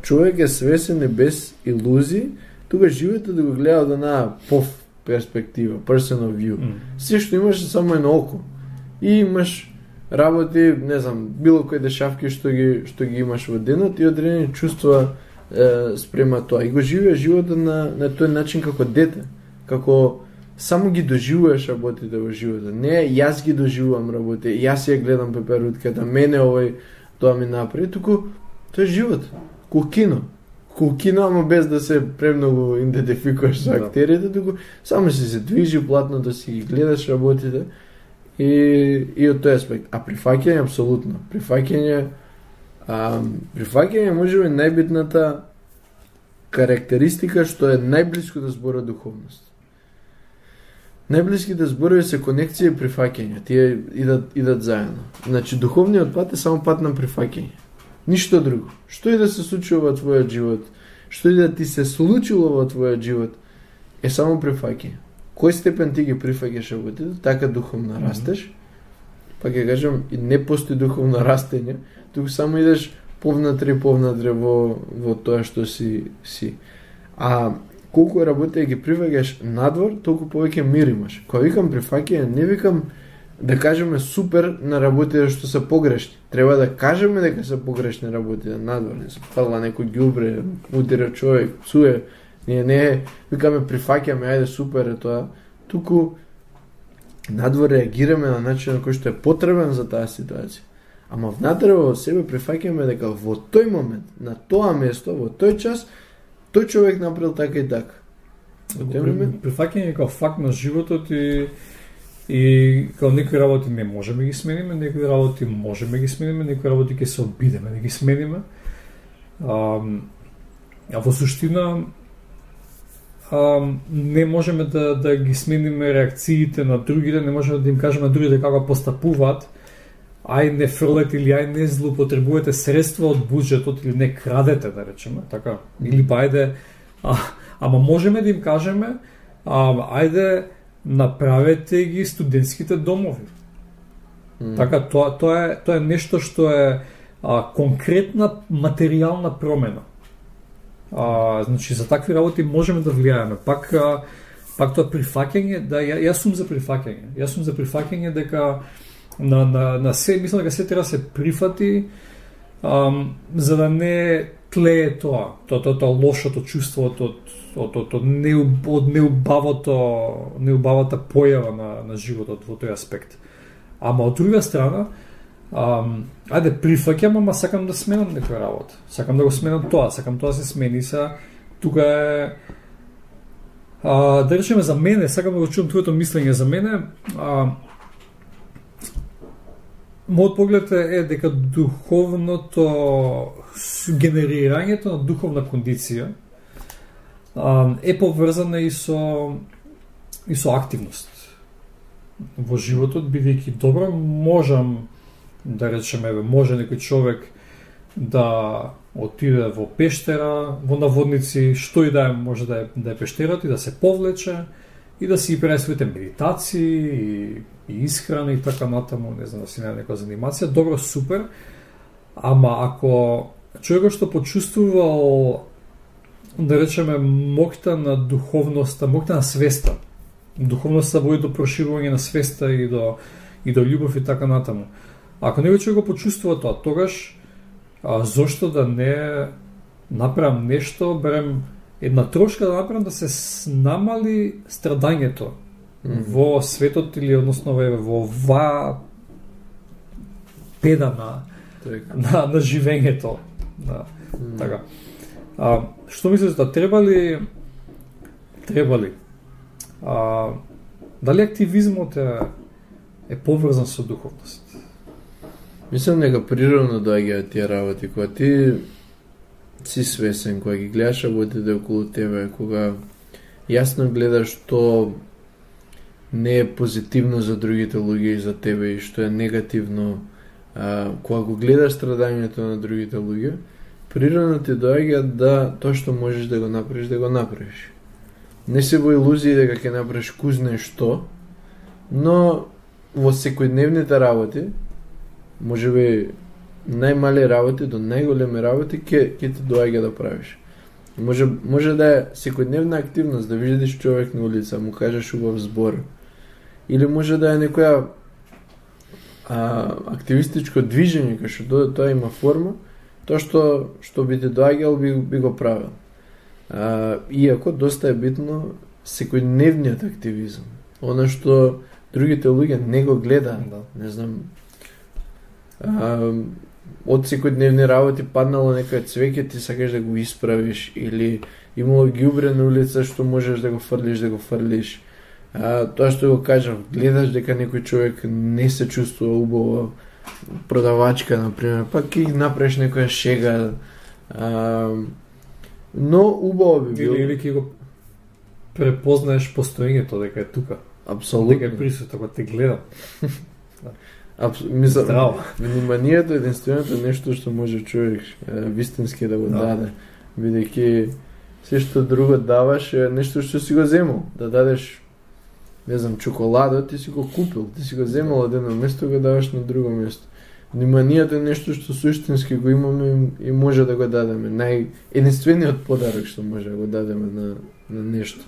човек е свесен и без илузии, тука животот да го гледа од една перспектива, personal view. Се што имаш е само едно око. И имаш работи, не знам, било кои дешавки што ги имаш во денот и одредени чувства спрема тоа. И го живееш животот на тој начин како дете. Како само ги доживуваш работите во животот. Не јас ги доживувам работите, јас ја гледам пеперутката, мене овој тоа ми направи, туку тоа е живот. Ко кино, ама без да се премногу идентификуваш со актерите, туку само се движи платното, си ги гледаш работите и од тој аспект. А прифаќање апсолутно. Прифаќање може би најбитната карактеристика што е најблиско до зборот духовност. Најблиските зборови се конекција и прифаќање. Тие идат заедно. Значи духовниот пат е само пат на прифаќање. Ништо друго. Што и да се случува во твојот живот, што и да ти се случило во твојот живот, е само прифаќање. Кој степен ти ги прифаќаш работите, така духовно растеш, па ќе кажам, и не постои духовно растење, туку само идеш повнатре во тоа што си. А колку работи ги прифаќаш надвор, толку повеќе мир имаш. Кога викам прифаќање, не викам да кажеме супер на работите што се погрешни. Треба да кажеме дека се погрешни работите надвор. Не се фрла некој ѓубре, удира човек, псуе. Ние не викаме прифаќаме, ајде супер е тоа. Туку надвор реагираме на начин на кој што е потребен за таа ситуација. Ама внатре во себе прифаќаме дека во тој момент, на тоа место, во тој час, тој човек направил така и така. Прифаќање е како факт на животот и као некои работи не можеме ги смениме, некои работи можеме ги смениме, некои работи ќе се обидеме да ги смениме. А во суштина не можеме да ги смениме реакциите на другите, не можеме да им кажеме на другите како постапуваат. Ај не фрлете или ај не злоупотребувате средства од буџетот или не крадете, да речеме, така, или па ајде, ама можеме да им кажеме, ајде направете ги студентските домови. Така, тоа е нешто што е конкретна материјална промена. Значи, за такви работи можеме да влијаеме. Пак тоа прифаќање, да, јас сум за прифаќање. Јас сум за прифаќање дека на се, мислам дека се треба да се прифати, за да не тлее тоа лошото чувство од неубавата појава на животот во тој аспект. Ама од друга страна, ајде прифаќам, ама сакам да сменам некоја работа. Сакам да го сменам тоа, сакам тоа да се смени. Тука е да речеме за мене, сакам да го чуам твоето мислење за мене. Мојот поглед е дека духовното генерирањето на духовна кондиција е поврзана и со активност во животот, бидејќи добро можам да речеме, може некој човек да отиде во пештера, во наводници, што и да е, може да е пештерот и да се повлече и да си прави своите медитации и исхрана и така натаму, не знам, да си најде некоја занимација, добро, супер, ама ако човекот што почувствувал, да речеме, моќта на духовноста, моќта на свеста, духовноста води до проширување на свеста и до љубов и така натаму. Ако некој човек го почувствува тоа, тогаш зошто да не направам нешто, берем една трошка да направам да се намали страдањето во светот или односно во ва педа на живењето. Така. Што мислиш да требали дали активизмот е поврзан со духовност? Мислам дека природно доаѓаат тие работи, кога ти си свесен, кога ги гледаш работите околу тебе, кога јасно гледаш што не е позитивно за другите луѓе и за тебе и што е негативно, кога го гледаш страдањето на другите луѓе, природно ти доаѓа да тоа што можеш да го направиш. Не се во илузии дека ќе направиш кузне што, но во секојдневните работи, можеби најмали работи до најголеми работи ќе ти доаѓа да правиш. Може да е секојдневна активност, да видиш човек на улица, му кажеш убав збор. Или може да е некоја активистичко движење, кај што тоа има форма, тоа што би ти доаѓал би го правил. Иако доста е битно секојдневниот активизам. Она што другите луѓе не го гледаат, не знам. Од секојдневни работи паднало некој цвеќе, ти сакаш да го исправиш, или имало ѓубре на улица што можеш да го фрлиш. Тоа што го кажав, гледаш дека некој човек не се чувствува убаво, продавачка, например, па ќе направиш некоја шега, но убаво би било. Или ќе го препознаеш постоењето дека е тука. Апсолутно. Дека е присутно, кога те гледам. Мислам, вниманието, единственото е нешто што може човек вистински да го даде. Бидејќи се што друго даваш е нешто што си го земал. Да дадеш, не знам, чоколада, ти си го купил, ти си го земал од едно место и го даваш на друго место. Вниманието е нешто што суштински го имаме и може да го дадеме. Единствениот подарок што може да го дадеме на нешто.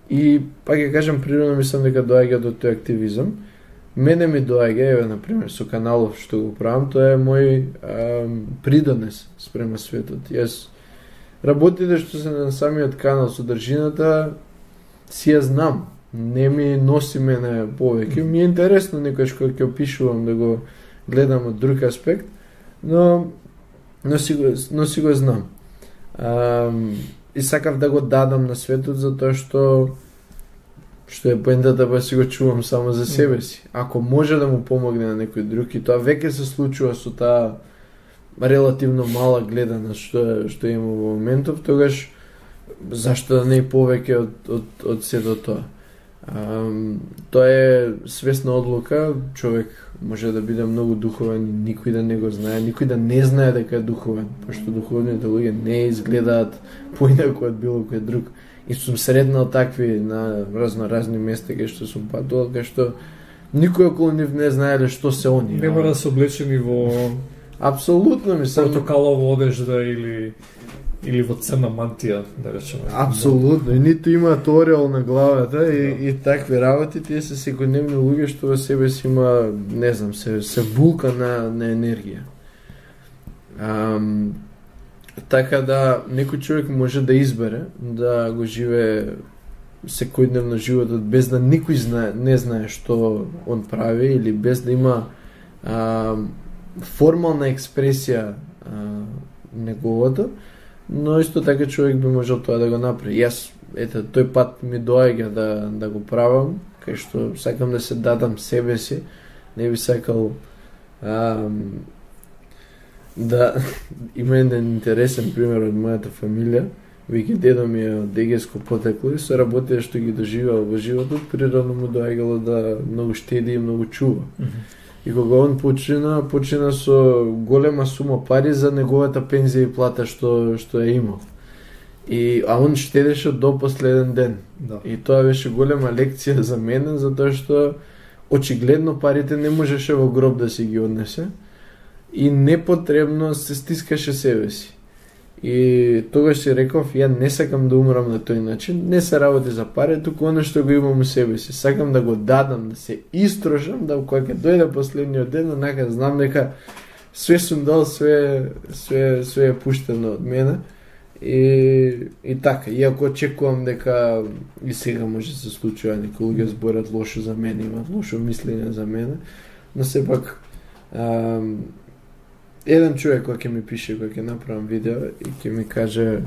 И пак ќе кажам, природно мислам дека доаѓа до тој активизам. Мене ми доаѓа, еве, например, со каналов што го правам, тоа е мој придонес спрема светот. Јас работите што се на самиот канал, содржината си ја знам. Не ми носи мене повеќе. Ми е интересно некојаш кога ќе опишувам да го гледам од друг аспект, но си го знам. И сакав да го дадам на светот затоа што е поентата, па си го чувам само за себе си. Ако може да му помогне на некој друг, и тоа веќе се случува со таа релативно мала гледаност што има во моментов, тогаш зашто да не и повеќе од сето тоа. Тоа е свесна одлука, човек може да биде многу духовен, никој да не го знае, никој да не знае дека е духовен, пошто духовните луѓе не изгледаат поинаку од било кој друг. И сум среднал такви на разни места кај што сум патувал, кај што никој околу нив не знаеле што се они. Не мора да се облечени во апсолутно мислам портокалова одежда или во црна мантија, да речеме. Апсолутно, и ниту имаат ореол на главата и такви работи, тие се секојдневни луѓе што во себе си има, не знам, се вулкан на енергија. Така да некој човек може да избере да го живее секојдневно животот без да никој не знае што он прави, или без да има формална експресија неговото, но исто така човек би можел тоа да го направи. Јас, тој пат ми доаѓа да го правам, кај што сакам да се дадам себе си, не би сакал да има еден интересен пример од мојата фамилија, веќе дедо ми е од егеско потекло и со работите што ги доживеал во животот, природно му доаѓало да многу штеди и многу чува. И кога он почина со голема сума пари за неговата пензија и плата што ја имал. А он штедеше до последен ден. Да. И тоа беше голема лекција за мене, затоа што очигледно парите не можеше во гроб да си ги однесе и непотребно се стискаше себе си. И тогаш си реков, ја не сакам да умрам на тој начин, не се работи за пари, туку оно што го имам у себе си. Сакам да го дадам, да се истрошам, да кога ќе дојде последниот ден, онака знам дека све сум дал, све е пуштено од мене. И така, иако очекувам дека и сега може да се случува некои луѓе зборат лошо за мене, имат лошо мислење за мене, но сепак еден човек кој ќе ми пише, кој ќе направам видео и ќе ми каже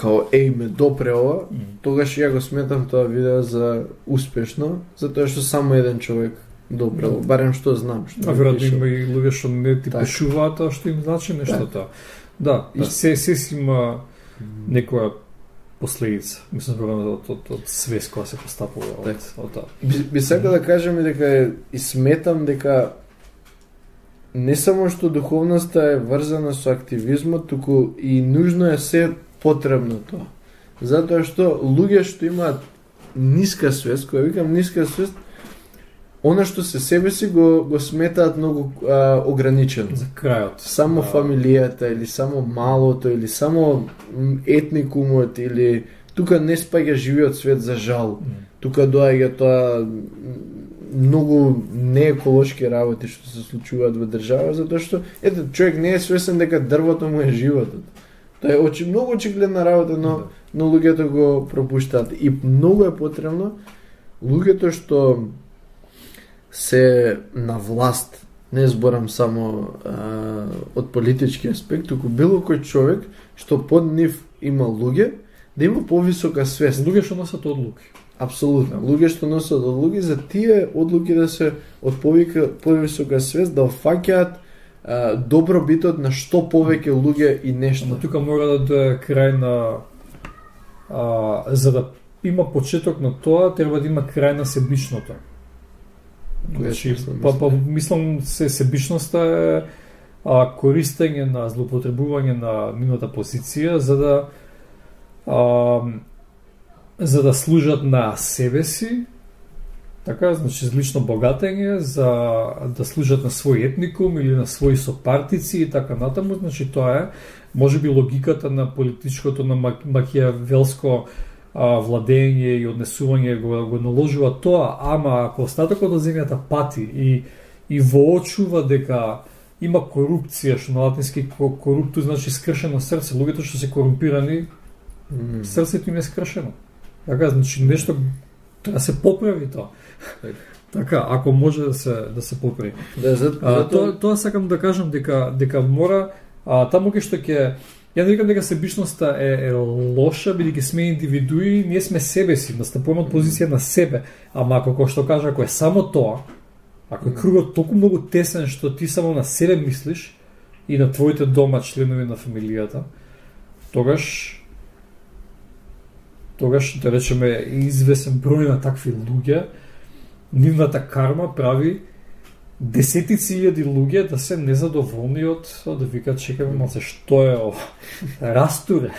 као ме допре ова, тогаш ја го сметам тоа видео за успешно, затоа што само еден човек допрел, барем што знам. А веројатно има и луѓе што не ти пишуваат, а што им значи нештото. Да, се си има некоја последица. Мислам од свест која се постапува од тоа. Би сакал да кажам и дека и сметам дека не само што духовноста е врзана со активизмот, туку и нужно е се потребно тоа. Затоа што луѓе што имаат ниска свест, која викам ниска свест, она што се себе си го сметаат многу ограничено. За крајот. Само фамилијата, или само малото, или само етникумот, или тука не спаѓа живиот свет за жал. Тука доаѓа тоа многу нееколошки работи што се случуваат во држава, затоа што човек не е свесен дека дрвото му е животот. Тоа е многу очигледна работа, но луѓето го пропуштаат. И многу е потребно луѓето што се на власт, не зборам само од политички аспект, туку било кој човек што под нив има луѓе, да има повисока свест. Луѓе што носат одлуки. Апсолутно. Луѓе што носат одлуки, за тие одлуки да се од повисока свест, да фаќаат добробитот на што повеќе луѓе и нешто. Но тука мора да е крај на за да има почеток на тоа, треба да има крај на себичното. Значи, мислам себичноста е користење на злоупотребување на нивната позиција за да служат на себе си, така, значи лично богатење, за да служат на свој етникум или на своји сопартици и така натаму, значи тоа е можеби логиката на политичкото, на макијавелско владење и однесување го наложува тоа, ама ако остатокот од земјата пати и воочува дека има корупција, што на латински корупту значи скршено срце, луѓето што се корумпирани, срцето им е скршено. Така, значи нешто треба да се поправи тоа. Така, ако може да се поправи. Тоа сакам да кажам дека мора таму кај што ќе ја не викам дека себичноста е лоша, бидејќи сме индивидуи, ние сме себе си, настапуваме од позиција на себе. Ама ако што кажа, ако е само тоа, ако е кругот толку многу тесен што ти само на себе мислиш и на твоите дома членови на фамилијата, тогаш да речеме извесен број на такви луѓе, нивната карма прави десетици илјади луѓе да се незадоволни од да викаат чекаме малце што е ова. Растуре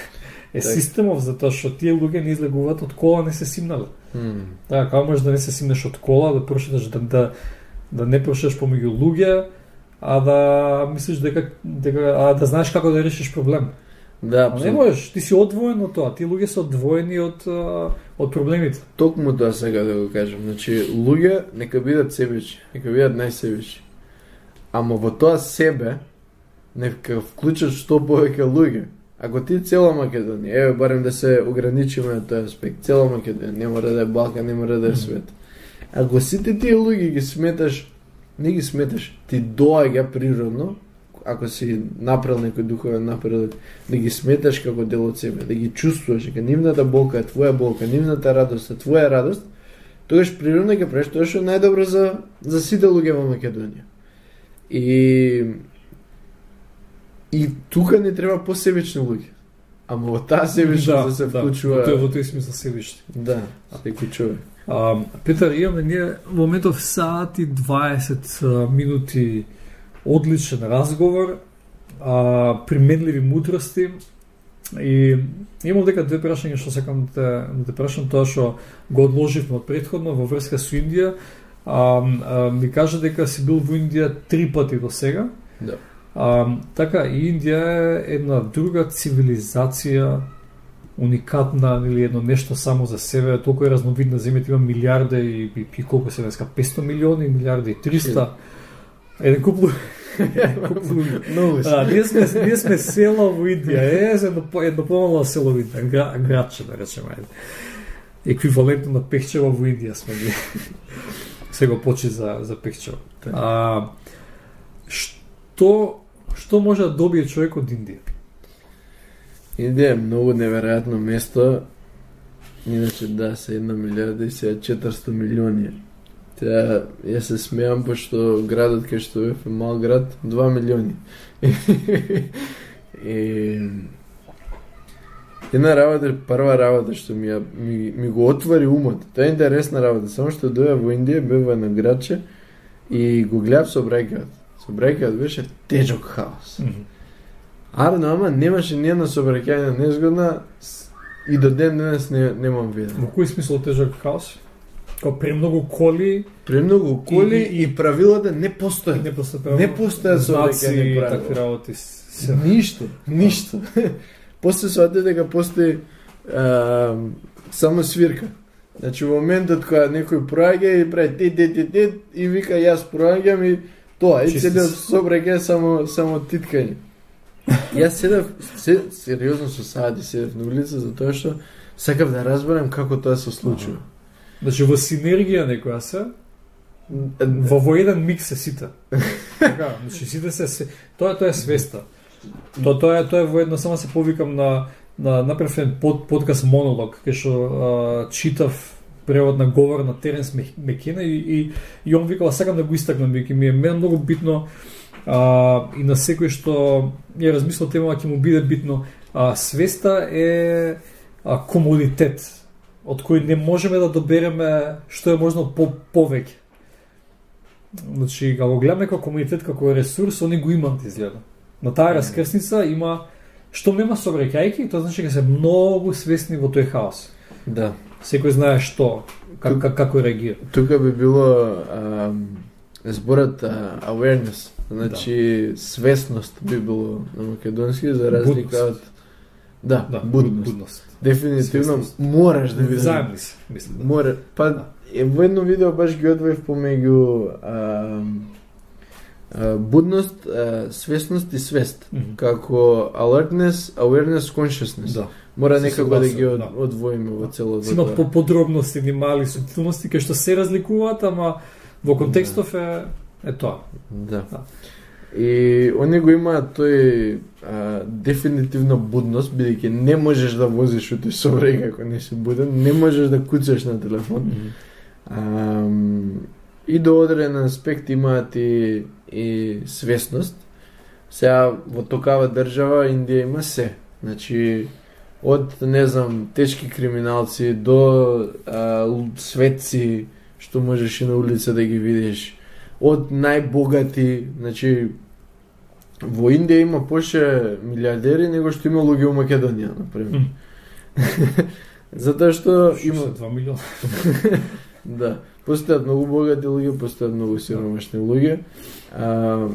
е системов, затоа што тие луѓе не излегуваат од кола, не се симнале. Така, како можеш да не се симнеш од кола, да прошеташ да не прошеташ помеѓу луѓе, а да мислиш дека да знаеш како да решиш проблем. Да, не можеш, ти си одвоен од тоа, тие луѓе се одвоени од проблемите. Токму тоа сега да го кажам, значи луѓе нека бидат себични, нека бидат најсебични. Ама во тоа себе нека вклучат што повеќе луѓе. Ако ти цела Македонија, барем да се ограничиме на тој аспект, цела Македонија, не мора да е Балкан, не мора да е свет. Ако сите тие луѓе ги сметаш, не ги сметаш, ти доаѓа природно, ако си направил некој духовен напредок, да ги сметаш како дел од себе, да ги чувствуваш, дека нивната болка е твоја болка, нивната радост е твоја радост, тогаш природно ќе правиш тоа што е најдобро за сите луѓе во Македонија. И тука не треба посебични луѓе. Ама во таа себичност да се вклучува. Во тој смисла себични. Да, секој човек. Петар, имаме ние во моментов саат и 20 минути одличен разговор, применливи мудрости, и имам дека две прашања што сакам да те прашам, тоа што го одложивме од претходно во врска со Индија. Ми кажа дека си бил во Индија 3 пати до сега. Да. Така, и Индија е една друга цивилизација, уникатна, или едно нешто само за себе, толку е разновидна, земјата има милиарда и колку се днеска, 500 милиони, милиарда и 300. Еден куп Многу се. Ние сме село во Индија, едно помало село во Индија, градче да речеме, ајде. Еквивалентно на Пехчево во Индија сме ние. Сега почи за Пехчево. Што може да добие човек од Индија? Индија е многу неверојатно место. Иначе да, се 1 милиарда и се 400 милиони. Ја се смеам, пошто градот кај што е мал град, 2 милиони. Една работа, прва работа што ми го отвори умот. Тоа е интересна работа, само што доја во Индија, бев во едно градче и го гледав сообраќајот. Сообраќајот беше тежок хаос. Ама немаше ниједна сообраќајна незгодна и до ден денес немам виден. Во кој смисол тежок хаос? Као премногу коли и правилата не постојат. Не постојат сообраќајни правила. Такви работи. Ништо. После сватите дека постои само свирка. Значи во моментот кога некој проаѓа и прави ти и вика јас проаѓам и тоа, и целиот сообраќај само титкање. Јас седев сериозно со саати седев на улица затоа што сакав да разберам како тоа се случува. Значи во синергија некоја се во еден миг се сите. Така, значи сите се тоа е свеста. Тоа е во едно, само се повикам на направен подкаст монолог, кај што читав превод на говор на Теренс Мекена и он викал, сакам да го истакнам, веќе ми е многу битно и на секој што ја размислил тема ќе му биде битно. Свеста е комодитет од кој не можеме да добереме што е можно повеќе. Значи, кога го гледаме како комодитет, како ресурс, они го имаат изгледа. На таа раскрсница има што нема сообраќајки, тоа значи дека се многу свесни во тој хаос. Да. Секој знае што, како реагира. Тука би било зборот awareness, значи свесност би било на македонски за разлика од будност. Дефинитивно мораш да видиш. Заедно си, мислам. Мора, во едно видео баш ги одвоив помеѓу будност, свесност и свест. Како alertness, awareness, consciousness. Да. Мора некако да ги одвоиме во целото. Има подробности и мали субтилности кај што се разликуваат, ама во контекстов е тоа. Да. И они го имаат тој дефинитивно будност, бидејќи не можеш да возиш утре сообраќај ако не си буден, не можеш да куцаш на телефон. И до одреден аспект имаат и свесност. Сега во такава држава Индија има се. Значи од не знам тешки криминалци до светци што можеш и на улица да ги видиш. Од најбогати, значи во Индија има поше милиардери него што има луѓе во Македонија, например. Затоа што има 2 милиона. Да, постојат многу богати луѓе, постојат многу сиромашни луѓе.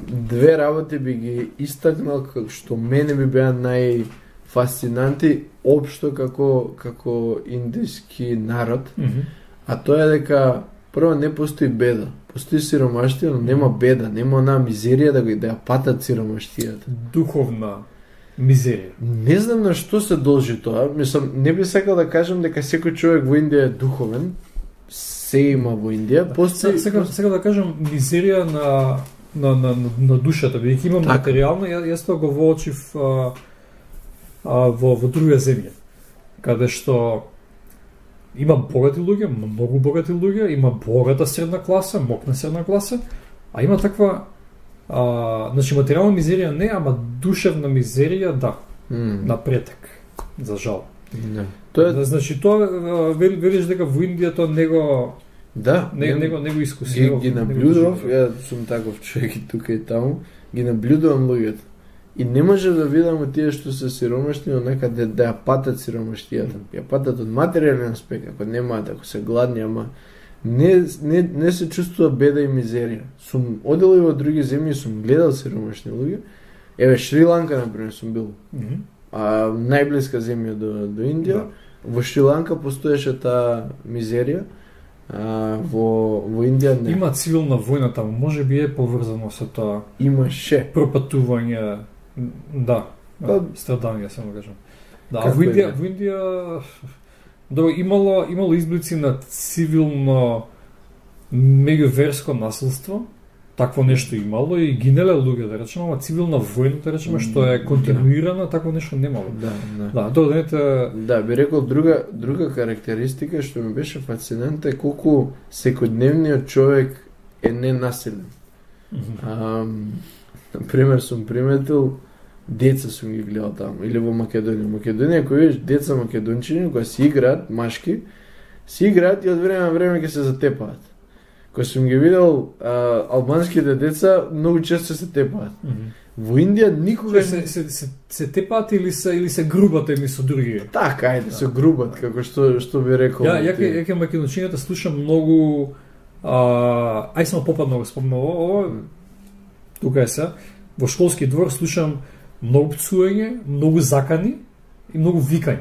Две работи би ги истакнал што мене би беа најфасцинанти општо како индиски народ. А тоа е дека прво не постои беда. Постои сиромаштија, но нема беда, нема онаа мизерија да ја патат сиромаштијата. Духовна мизерија. Не знам на што се должи тоа. Мислам, не би сакал да кажам дека секој човек во Индија е духовен. Се има во Индија. Сега да кажам мизерија на душата, бидејќи има материјално, јас тоа го воочив во друга земја, каде што има богати луѓе, многу богати луѓе, има богата средна класа, мокна средна класа, а има таква значи материјална мизерија не, ама душевна мизерија да, на претек, за жал. Да. Значи тоа велиш дека во Индија тоа него него искуси. Ги наблюдував, ја сум таков човек и тука и таму, ги наблюдувам луѓето. И не може да видам од тие што се сиромашни, онака да ја патат сиромаштијата. Ја патат од материјален аспект, ако немаат, ако се гладни, ама не се чувствува беда и мизерија. Сум одел и во други земји, сум гледал сиромашни луѓе. Еве Шри-Ланка, например, сум бил. Најблиска земја до Индија. Да. Во Шри-Ланка постоеше таа мизерија Во Индија не. Има цивилна војна таму, може би е поврзано со тоа. Имаше. Пропатување, да, Па, страдање, само кажам. Да, како во Индија, е? во Индија имало изблици на цивилно меѓуверско насилство, такво нешто имало и гинеле луѓе, да речеме, ама цивилна војна, да речеме, што е континуирана, такво нешто немало. Да, тоа Да, би рекол друга карактеристика што ми беше фасцинантна е колку секојдневниот човек е ненасилен. Например, сум приметил деца сум ги гледал таму, или во Македонија. Македонија, кој видиш деца македончини, кои си играат, машки, си играат и од време на време ќе се затепаат. Кој сум ги видел албанските деца, многу често се тепаат. Во Индија никога се тепаат или се грубат едни со други. Така, ајде, се грубат, како што би рекол. Ја ке македончините слушам многу ај само попадно го спомнав ова. Тука е се. Во школски двор слушам многу пцување, многу закани и многу викање.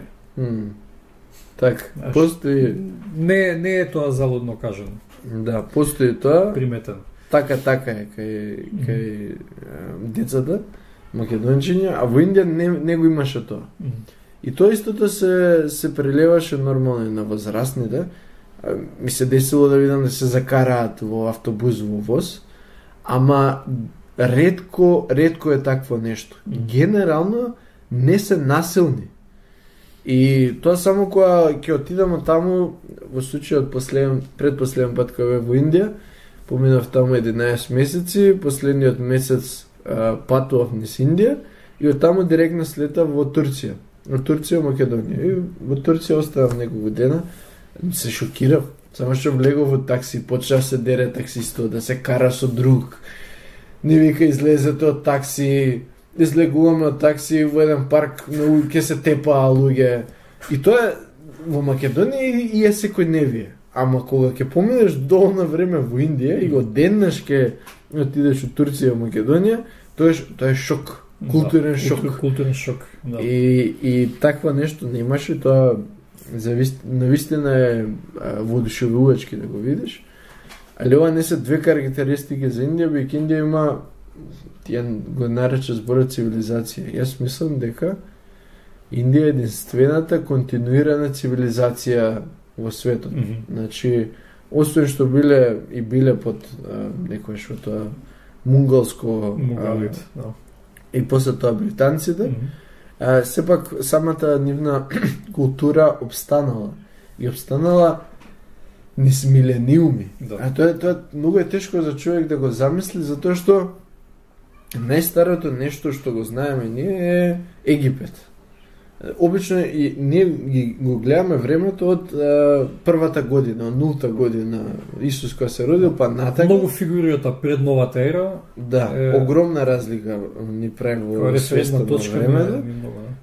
Така, постои... Не е тоа залудно кажано. Да, постои тоа. Приметен. Така е кај децата македончиња, а во Индија не го имаше тоа. И тоа истото се прелеваше нормално на возрастните. Ми се десило да видам да се закараат во автобус, во воз, ама ретко е такво нешто. Генерално не се насилни. И тоа само кога ќе отидам таму, во случајот предпоследен пат кога бев во Индија, поминав таму 11 месеци, последниот месец патував низ Индија и од таму директно слетав во Турција. Во Турција, Македонија. И во Турција оставав неколку дена, се шокирав. Само што влегов во такси, почнав се дере таксисто, да се кара со друг. Не вика излезете од такси, излегуваме од такси во еден парк, ќе се тепаа луѓе. И тоа во Македонија и е секојдневие. Ама кога ќе поминеш доволно време во Индија и го деннеш ќе отидеш од Турција во Македонија, тоа е шок. Културен шок. Културен шок, да. И таква нешто не имаше, тоа навистина е воодушевувачки да го видиш. Али ова не се две карактеристики за Индија, бидејќи Индија има, тие го нарече зборот цивилизација. Јас мислам дека Индија е единствената континуирана цивилизација во светот. Значи, освен што биле под некојаш во тоа мунголско и после тоа британците, сепак самата нивна култура обстанала. И обстанала низ милениуми. А тоа многу е тешко за човек да го замисли, затоа што најстарото нешто што го знаеме ние е Египет. Обично и ние го гледаме времето од првата година, од нулта година Исус кога се родил, па натака. Многу фигурата пред новата ера. Да, огромна разлика ни прави во свеста на времето.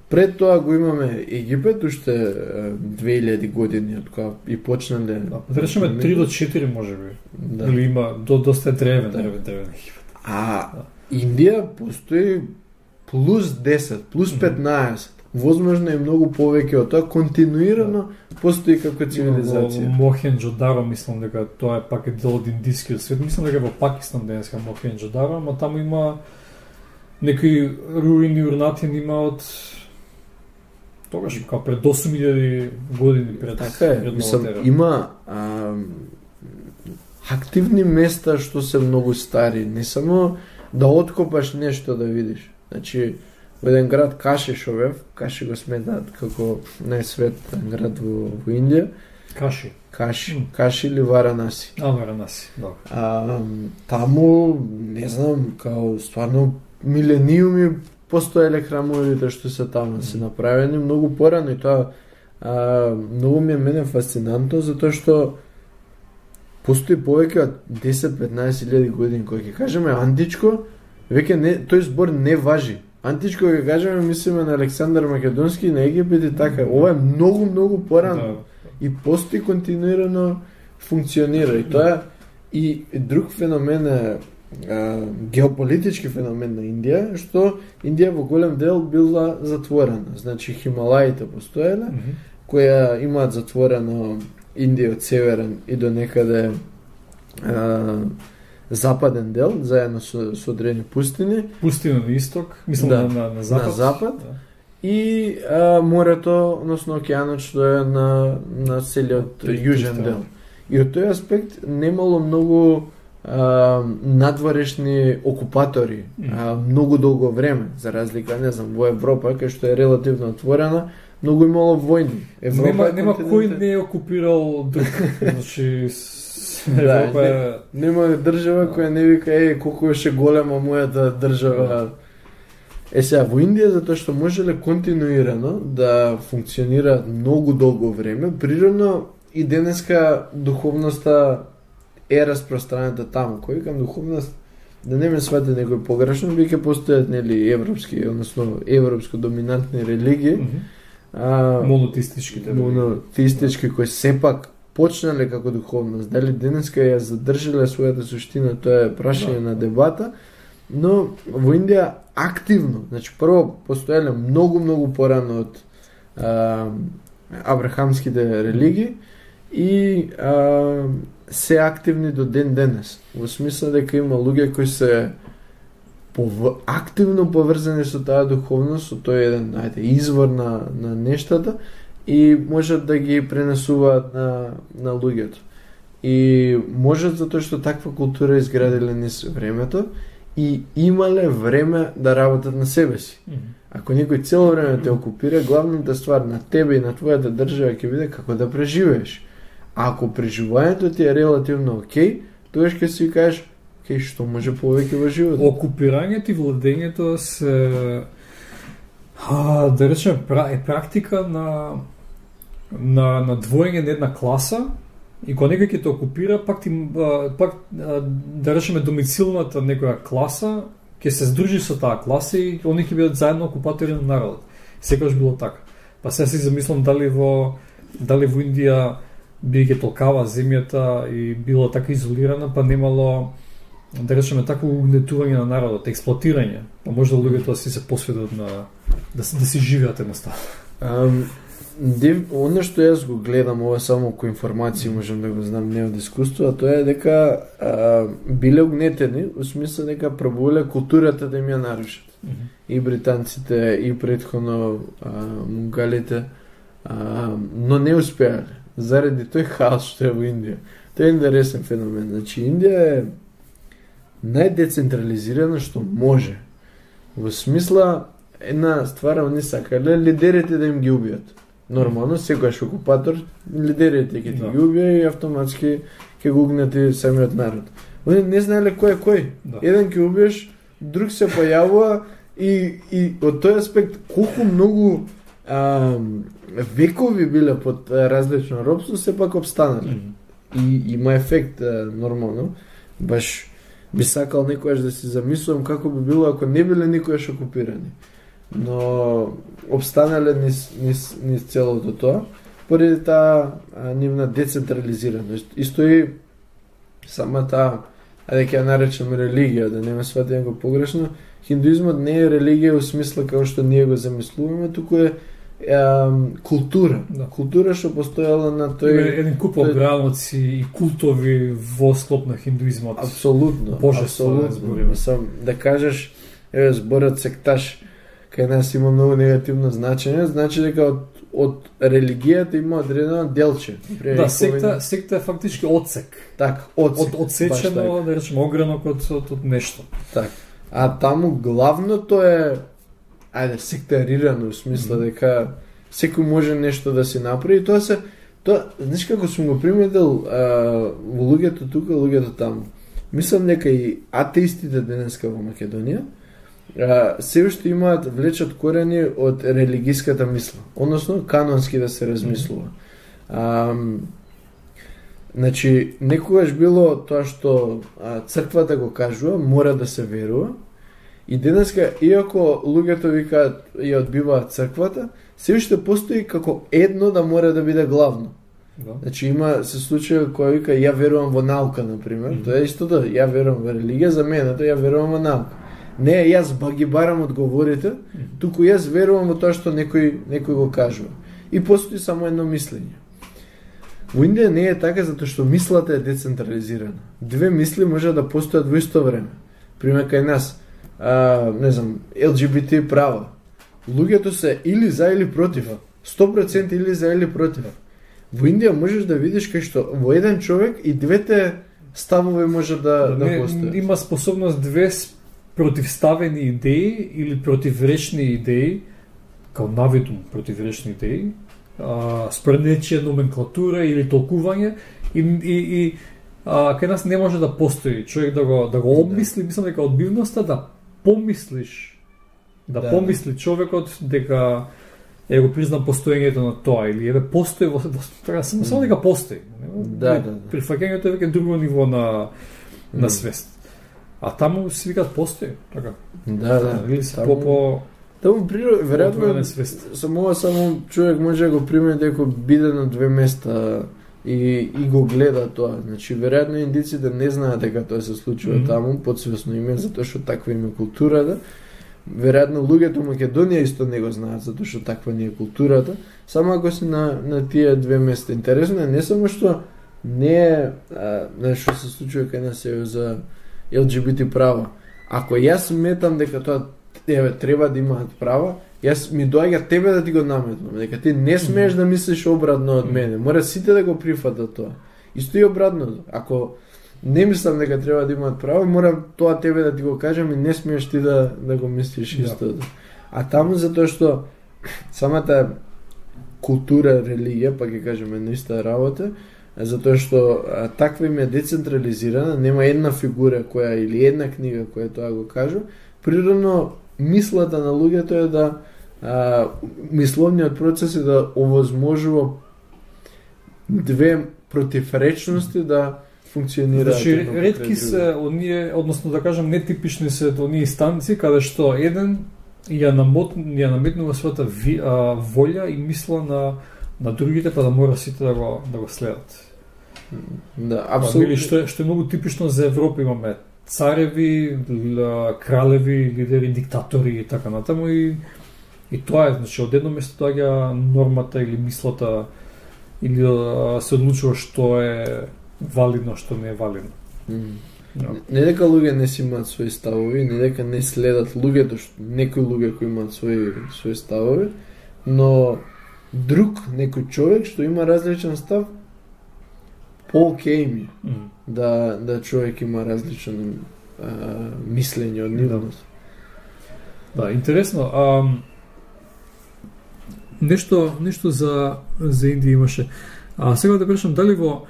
Пред тоа го имаме Египет, уште 2000 години од кога и почнале. Да речеме 3 до 4 можеби. Да. Или има доста древен Египет. А Индија постои плюс 10, плюс 15. Возможно е многу повеќе од тоа, континуирано постои како цивилизација. Во Мохенџо-Даро мислам дека тоа е пак дел од индискиот свет. Мислам дека во Пакистан денеска Мохенџо-Даро, ама таму има некои руини урнатини има од тогаш како пред 8000 години пред. Така е, мислам, има активни места што се многу стари, не само да откопаш нешто да видиш. Значи, во еден град Каши што бев, Каши го сметаат како најсветен град во Индија. Каши или Варанаси. Варанаси, да. Таму, не знам, као стварно милениуми постоеле храмовите што се таму се направени многу порано и тоа многу ми е мене фасцинантно затоа што постои повеќе од 10-15 илјади години, кој ќе кажеме античко, веќе тој збор не важи. Античко ќе кажеме, мислиме на Александар Македонски, на Египет и така. Ова е многу порано. И постои континуирано функционира. И тоа и друг феномен е геополитички феномен на Индија, што Индија во голем дел била затворена. Значи Хималаите постоеле, која имаат затворено Индија од северен и до некаде западен дел, заедно со одредени пустини. Пустина на исток, мислам на запад. На запад. И морето, односно океанот што е на целиот јужен дел. И од тој аспект немало многу надворешни окупатори многу долго време, за разлика, не знам, во Европа, кај што е релативно отворена, многу имало војни. Нема кој не е окупирал друг. Значи, Европа нема држава која не вика колку беше голема мојата држава. Сега, во Индија, затоа што можеле континуирано да функционира многу долго време, природно и денеска духовноста е распространета таму. Кој викам духовност, да не ме свати некој погрешно, биќе постојат нели европски, односно европско доминантни религии, монотеистички кои сепак почнале како духовност. Дали денеска ја задржиле својата суштина, тоа е прашање на дебата, но во Индија активно, значи прво постоеле многу порано од абрахамските религии и се активни до ден денес. Во смисла дека има луѓе кои се активно поврзани со таа духовност, со тој еден извор на нештата и можат да ги пренесуваат на луѓето. И можат затоа што таква култура изградиле низ времето и имале време да работат на себе си. Ако некој цело време те окупира, главната ствар на тебе и на твојата држава ќе биде како да преживееш. А ако преживувањето ти е релативно окей, тогаш ќе си кажеш, окей, што може повеќе во животот? Окупирањето и владењето се да речеме е практика на двоење на една класа и кога некој ќе те окупира, пак да речеме домицилната некоја класа ќе се здружи со таа класа и они ќе бидат заедно окупатори на народот. Секогаш било така. Па сега си замислам дали во Индија биеќе толкава земјата и била така изолирана, па немало да речеме такво угнетување на народот, експлоатирање. Па може луѓето да си се посветат на да си живеат едноставно. Оно што јас го гледам, ова само кои информации можам да го знам, не од искуство, а тоа е дека биле угнетени, во смисла дека пробувале културата да им ја нарушат. И британците, и претходно мунгалите, но не успеале, заради тој хаос што е во Индија. Тоа е интересен феномен. Значи, Индија е најдецентрализирана што може. Во смисла, една ствар, они сакале лидерите да им ги убијат. Нормално, секојаш окупатор, лидерите ќе ти ги убија и автоматски ќе го угнети самиот народ. Они не знаеле кој е кој. Еден ќе убиеш, друг се појавува и од тој аспект колку многу векови биле под различно робство, сепак обстанале. И има ефект нормално. Баш би сакал некојаш да си замислувам како би било ако не биле никојаш окупирани. Но обстанале низ целото тоа, поради таа нивна децентрализираност. Исто и самата, ајде ќе ја наречем религија, да не ме свати него погрешно, хиндуизмот не е религија во смисла како што ние го замислуваме, туку е култура. Култура што постојала на тој еден куп обраноци и култови во склоп на хиндуизмот. Апсолутно. Сам да кажеш зборот секташ кај нас има многу негативно значење, значи дека од религијата има одредено делче. Да, секта е фактички одсек. Так, одсек. Одсечено, да речеме, огранок од нешто. Так. А таму главното е сектарирано, во смисла дека секој може нешто да си направи. Тоа знаеш како сум го приметил во луѓето тука, луѓето таму. Мислам дека и атеистите денеска во Македонија се уште влечат корени од религиската мисла, односно канонски да се размислува. Значи, некогаш било тоа што црквата го кажува, мора да се верува, и денеска, иако луѓето викаат ја одбиваат црквата, се уште постои како едно да мора да биде главно. Значи, има се случаи кој вика ја верувам во наука, например, тоа е истото, ја верувам во религија, за мене тоа ја верувам во наука. Не, јас ги барам одговорите, туку јас верувам во тоа што некој го кажува. И постои само едно мислење. Во Индија не е така затоа што мислата е децентрализирана. Две мисли може да постојат во исто време. Пример кај нас, не знам, ЛГБТ права. Луѓето се или за или против. 100% или за или против. Во Индија можеш да видиш кај што во еден човек и двете ставови може да постојат. Има способност две противставени идеи или противречни идеи, као навидум противречни идеи, според нечија номенклатура или толкување и кај нас не може да постои човек да го обмисли, мислам дека одбивноста да помислиш, помисли човекот дека го признам постоењето на тоа или постои само дека постои. Прифаќањето е веќе друго ниво на свест. А таму се викат постои, така. Или се Таму веројатно само човек може да го приме дека биде на две места и го гледа тоа. Значи веројатно индиците не знаат дека тоа се случува таму, подсвесно им е затоа што таква им е културата. Веројатно луѓето во Македонија исто не го знаат затоа што таква ни е културата. Само ако си на тие две места. Интересно е не само што не е нешто се случува кај нас за ЛГБТ права. Ако јас сметам дека тоа треба да имаат права, јас ми доаѓа тебе да ти го наметнам, дека ти не смееш да мислиш обратно од мене. Мора сите да го прифатат тоа. Исто и обратно. Ако не мислам дека треба да имаат право, мора тоа тебе да ти го кажам и не смееш ти да го мислиш исто. А таму затоа што самата култура, религија, па ќе кажеме на иста работа, затоа што таква им е децентрализирана, нема една фигура која или една книга која тоа го кажува, природно мислата на луѓето е да мисловниот процес е да овозможува две противречности да функционираат. Значи, ретки се оние, односно да кажам нетипични се оние инстанции каде што еден ја наметнува својата волја и мисла на другите, па да мора сите да го следат. Да, апсолутно. Што е многу типично за Европа, имаме цареви, кралеви, лидери, диктатори и така натаму и тоа е, значи од едно место доаѓа нормата или мислата или се одлучува што е валидно, што не е валидно. Не дека луѓе не си имаат своји ставови, не дека не следат луѓето, некои луѓе кои имаат своји ставови, но друг некој човек што има различен став, по-окей ми да човек има различно мислење од нивно. Да, интересно. Нешто за Индија имаше. Сега да прашам дали во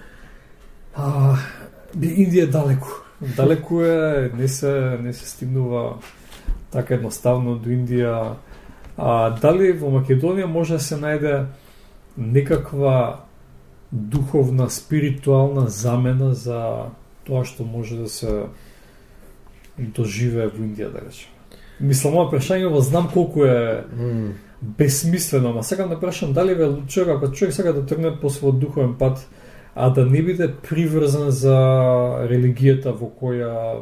Индија е далеку. Далеку е, не се стигнува така едноставно до Индија. Дали во Македонија може да се најде некаква духовна, спиритуална замена за тоа што може да се доживее во Индија, да речем. Мислам, ова прашање, знам колку е безсмислено, ама сакам да прашам дали ако човек сака да тргне по свој духовен пат, а да не биде приврзан за религијата во која,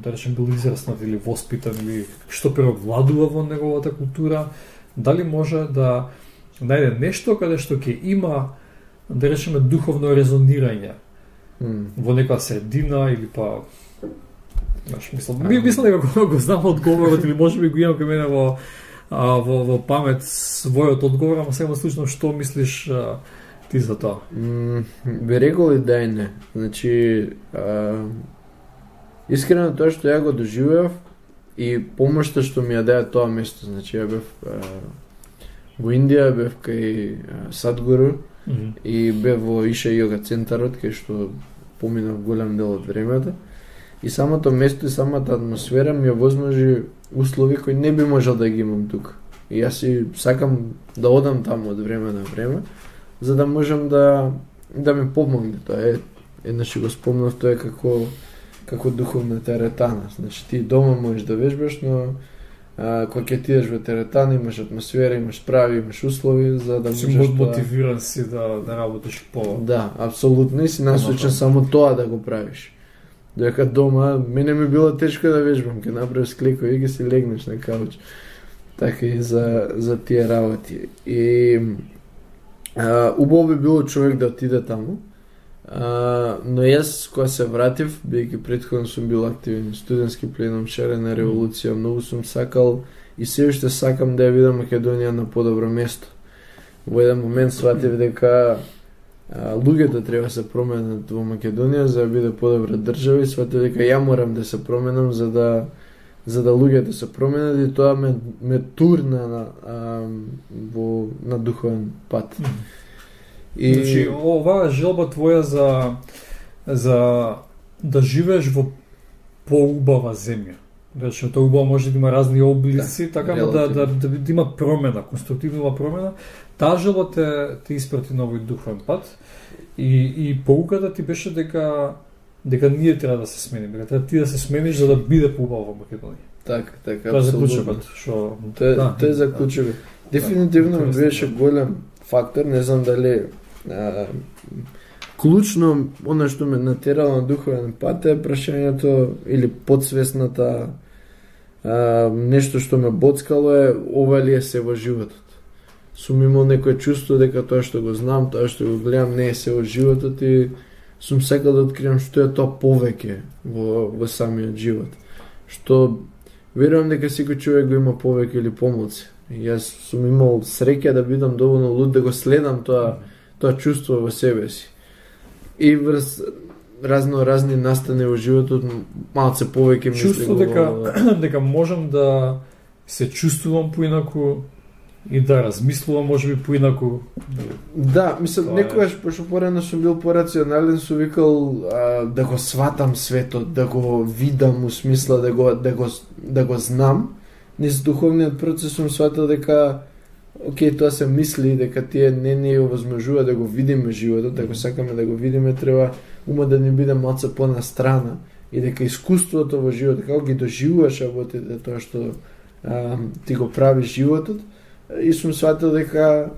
да речем, бил израснат или воспитан, или што превладува во неговата култура, дали може да најде нешто каде што ќе има, да речеме, духовно резонирање во некоја средина или па мислам дека го знам одговорот или можеби го имам кај мене во памет својот одговор, ама сега слушам што мислиш ти за тоа. Би рекол и да и не. Значи искрено тоа што ја го доживеав и помошта што ми ја даде тоа место. Значи ја бев во Индија, бев кај Садгуру и бев во Иша йога центарот кај што поминав голем дел од времето. И самото место и самата атмосфера ми ја возможи услови кои не би можел да ги имам тука. И јас си сакам да одам таму од време на време, за да можам да ми помогне. Тоа е, еднаш го спомнав, тоа е како духовна теретана. Значи ти дома можеш да вежбаш, но кога ќе тидеш во теретана имаш атмосфера, имаш прави, имаш услови за да можеш мотивиран си да работиш по. Да, апсолутно, и си насочен само тоа да го правиш. Дека дома мене ми било тешко да вежбам, ќе направиш кликови и ќе си легнеш на кауч. Така и за тие работи. И Убаво би било човек да отиде таму. Но јас кога се вратив, бидејќи претходно сум бил активен студентски пленум, шарена револуција, многу сум сакал и се уште сакам да ја видам Македонија на подобро место. Во еден момент сватив дека луѓето треба да се променат во Македонија за да биде подобра држава и сватив дека ја морам да се променам за да луѓето се променат и тоа ме турна на духовен пат. И... Значи, оваа желба твоја за да живееш во поубава земја. Значи, тоа убаво може да има разни облици, така да има промена, конструктивна промена. Таа желба те испрати на овој духовен пат и поуката ти беше дека ние треба да се смениме, дека треба ти да се смениш за да биде поубаво во Македонија. Така, тоа заклучокот, што тоа заклучокот. Дефинитивно беше голем фактор, не знам дали клучно она што ме натерало на духовен пат е прашањето или подсвесната нешто што ме боцкало е ова ли е се во животот. Сум имал некое чувство дека тоа што го знам, тоа што го гледам не е се во животот и сум сакал да откривам што е тоа повеќе во самиот живот. Што верувам дека секој човек го има повеќе или помалку. Јас сум имал среќа да бидам доволно луд да го следам тоа чувство во себе си. И врз разни настани во животот малце повеќе мисли чувство дека можам да се чувствувам поинаку и да размислувам можеби поинаку. Да, мислам некогаш пошто порано сум бил порационален, сум викал да го сватам светот, да го видам у смисла да го знам. Низ духовниот процес сум сватил дека тоа се мисли дека тие не ни овозможува да го видиме животот, ако сакаме да го видиме треба умот да ни биде малце понастрана и дека искуството во животот, како ги доживуваш работите, тоа што ти го прави животот, и сум сватил дека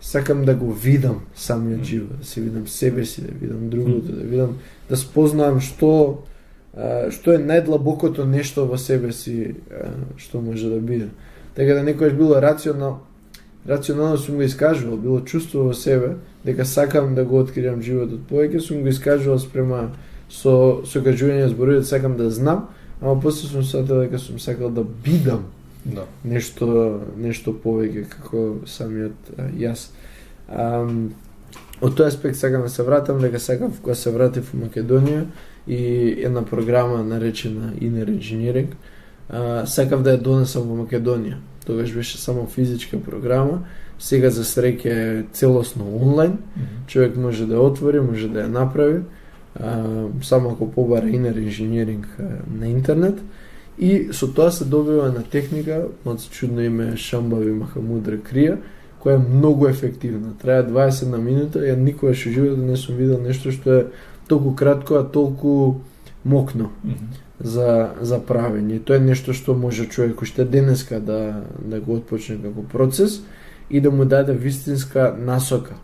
сакам да го видам самиот живот, да се видам себе си, да видам другото, да видам, да спознавам што е најдлабокото нешто во себе си што може да биде. Така да некојаш било рационално сум го искажувал, било чувство во себе дека сакам да го откриам животот повеќе, сум го искажувал спрема со кажување зборови, сакам да знам, ама после сум сватил дека сум сакал да бидам нешто повеќе како самиот јас. Од тој аспект сакам да се вратам, дека сакам кога се вратив во Македонија и една програма наречена Inner Engineering, сакав да ја донесам во Македонија. Тогаш беше само физичка програма, сега за среќа е целосно онлайн, човек може да ја отвори, може да ја направи, само ако побара Inner Engineering на интернет. И со тоа се добива на техника, од чудно име Шамбави Махамудра Крија, која е многу ефективна. Трае 20 на минута, ја никогаш во животот не сум видел нешто што е толку кратко, а толку мокно за правење. Тоа е нешто што може човек уште денеска да го отпочне како процес и да му даде вистинска насока.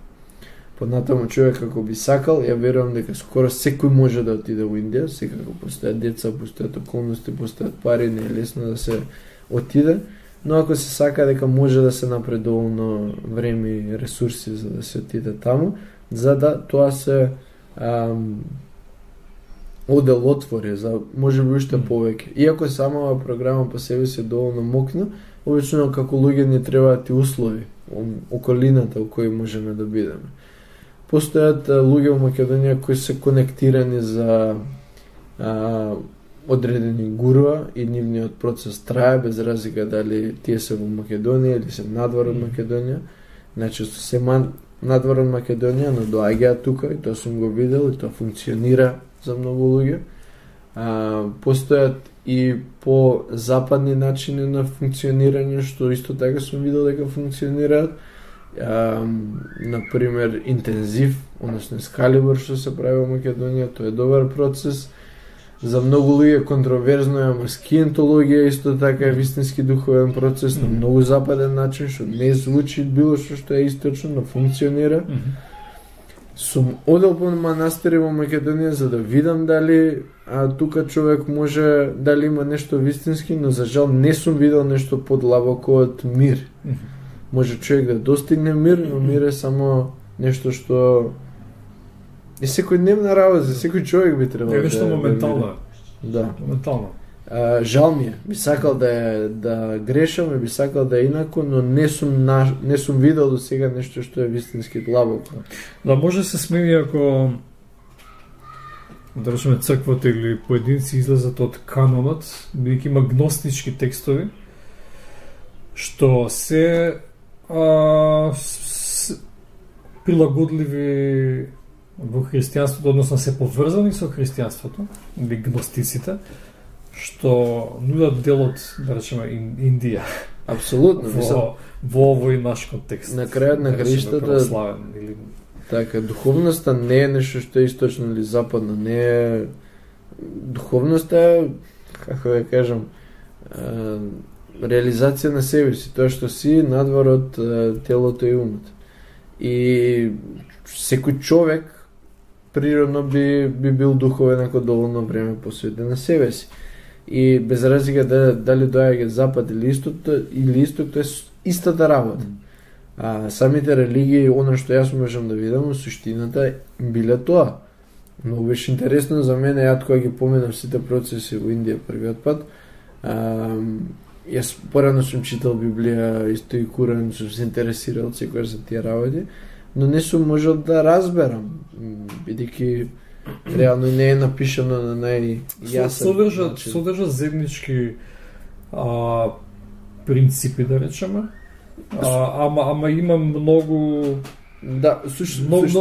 Понатаму човек ако би сакал, ја верувам дека скоро секој може да отиде во Индија, секако постојат деца, постојат околности, постојат пари, не е лесно да се отиде, но ако се сака дека може да се направи доволно време и ресурси за да се отиде таму, за да тоа се оделотвори за можеби уште повеќе. Иако самава програма по себе си е доволно мокна, обично како луѓе ни требаат и услови, околината во кој можеме да бидеме. Постојат луѓе во Македонија кои се конектирани за одредени гуруа и нивниот процес трае без разлика дали тие се во Македонија или се надвор од Македонија. Најчесто се надвор од Македонија, но доаѓаат тука и тоа сум го видел и тоа функционира за многу луѓе. Постојат и по западни начини на функционирање што исто така сум видел дека функционираат. Например, интензив, односно Excalibur што се прави во Македонија, тоа е добар процес. За многу луѓе контроверзно е, ама скиентологија исто така е вистински духовен процес на многу западен начин, што не звучи било што е источно, но функционира. Сум одел по манастири во Македонија за да видам дали тука човек може, дали има нешто вистински, но за жал не сум видел нешто подлабоко од мир. може човек да достигне мир, но мир е само нещо што е секојдневна работа, за секој човек би требало нешто моментално. Да. Моментално. Жал ми е. Би сакал да грешам, би сакал да е инако, но не сум видел до сега нешто што е вистински длабоко. Да, може да се смени ако да речеме црквата или поединци излезат од канонот, бидејќи има гностички текстови што се прилагодливи во христијанството, односно се поврзани со христијанството, или гностиците, што нудат делот, да речеме, Индија. Апсолутно. Во овој наш контекст. На крајот на краиштата, или така, духовноста не е нешто што е источно или западно, не е... Духовноста е, како да кажам, реализација на себе си, тоа што си надвор од телото и умот. И секој човек природно би бил духовен ако доволно време посвети на себе си. И без разлика дали доаѓа запад или исток, тоа е истата работа. Самите религии, она што јас можам да видам, суштината биле тоа. Много беше интересно за мене, ја кога ги поминам сите процеси во Индија првиот пат. Јас порано сум читал Библија, исто и Куран, сум се интересирал секојаш за тие работи, но не сум можел да разберам, бидејќи реално не е напишано на најјасен начин. Содржа заеднички принципи, да речеме, ама има многу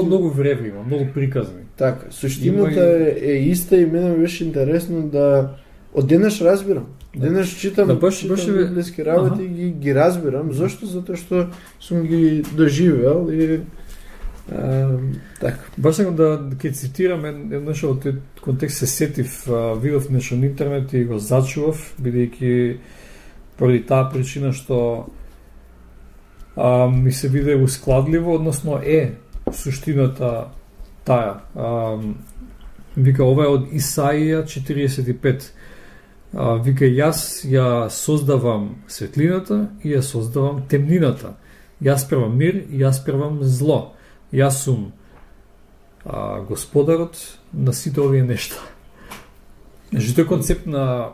многу вреви има, многу приказни. Така, суштината е иста и мене беше интересно да од денеш разбирам. Денеш читам библиски работи и ги разбирам. Зошто? Затоа што сум ги доживеал и така. Баш сакам да ќе цитирам еднаш од тој контекст се сетив, видов нешто на интернет и го зачував, бидејќи поради таа причина што ми се биде ускладливо, односно суштината таа. Вика, ова е од Исаија 45. Вика, јас ја создавам светлината и ја создавам темнината. Јас правам мир и јас правам зло. Јас сум господарот на сите овие нешта. Значи, тој концепт на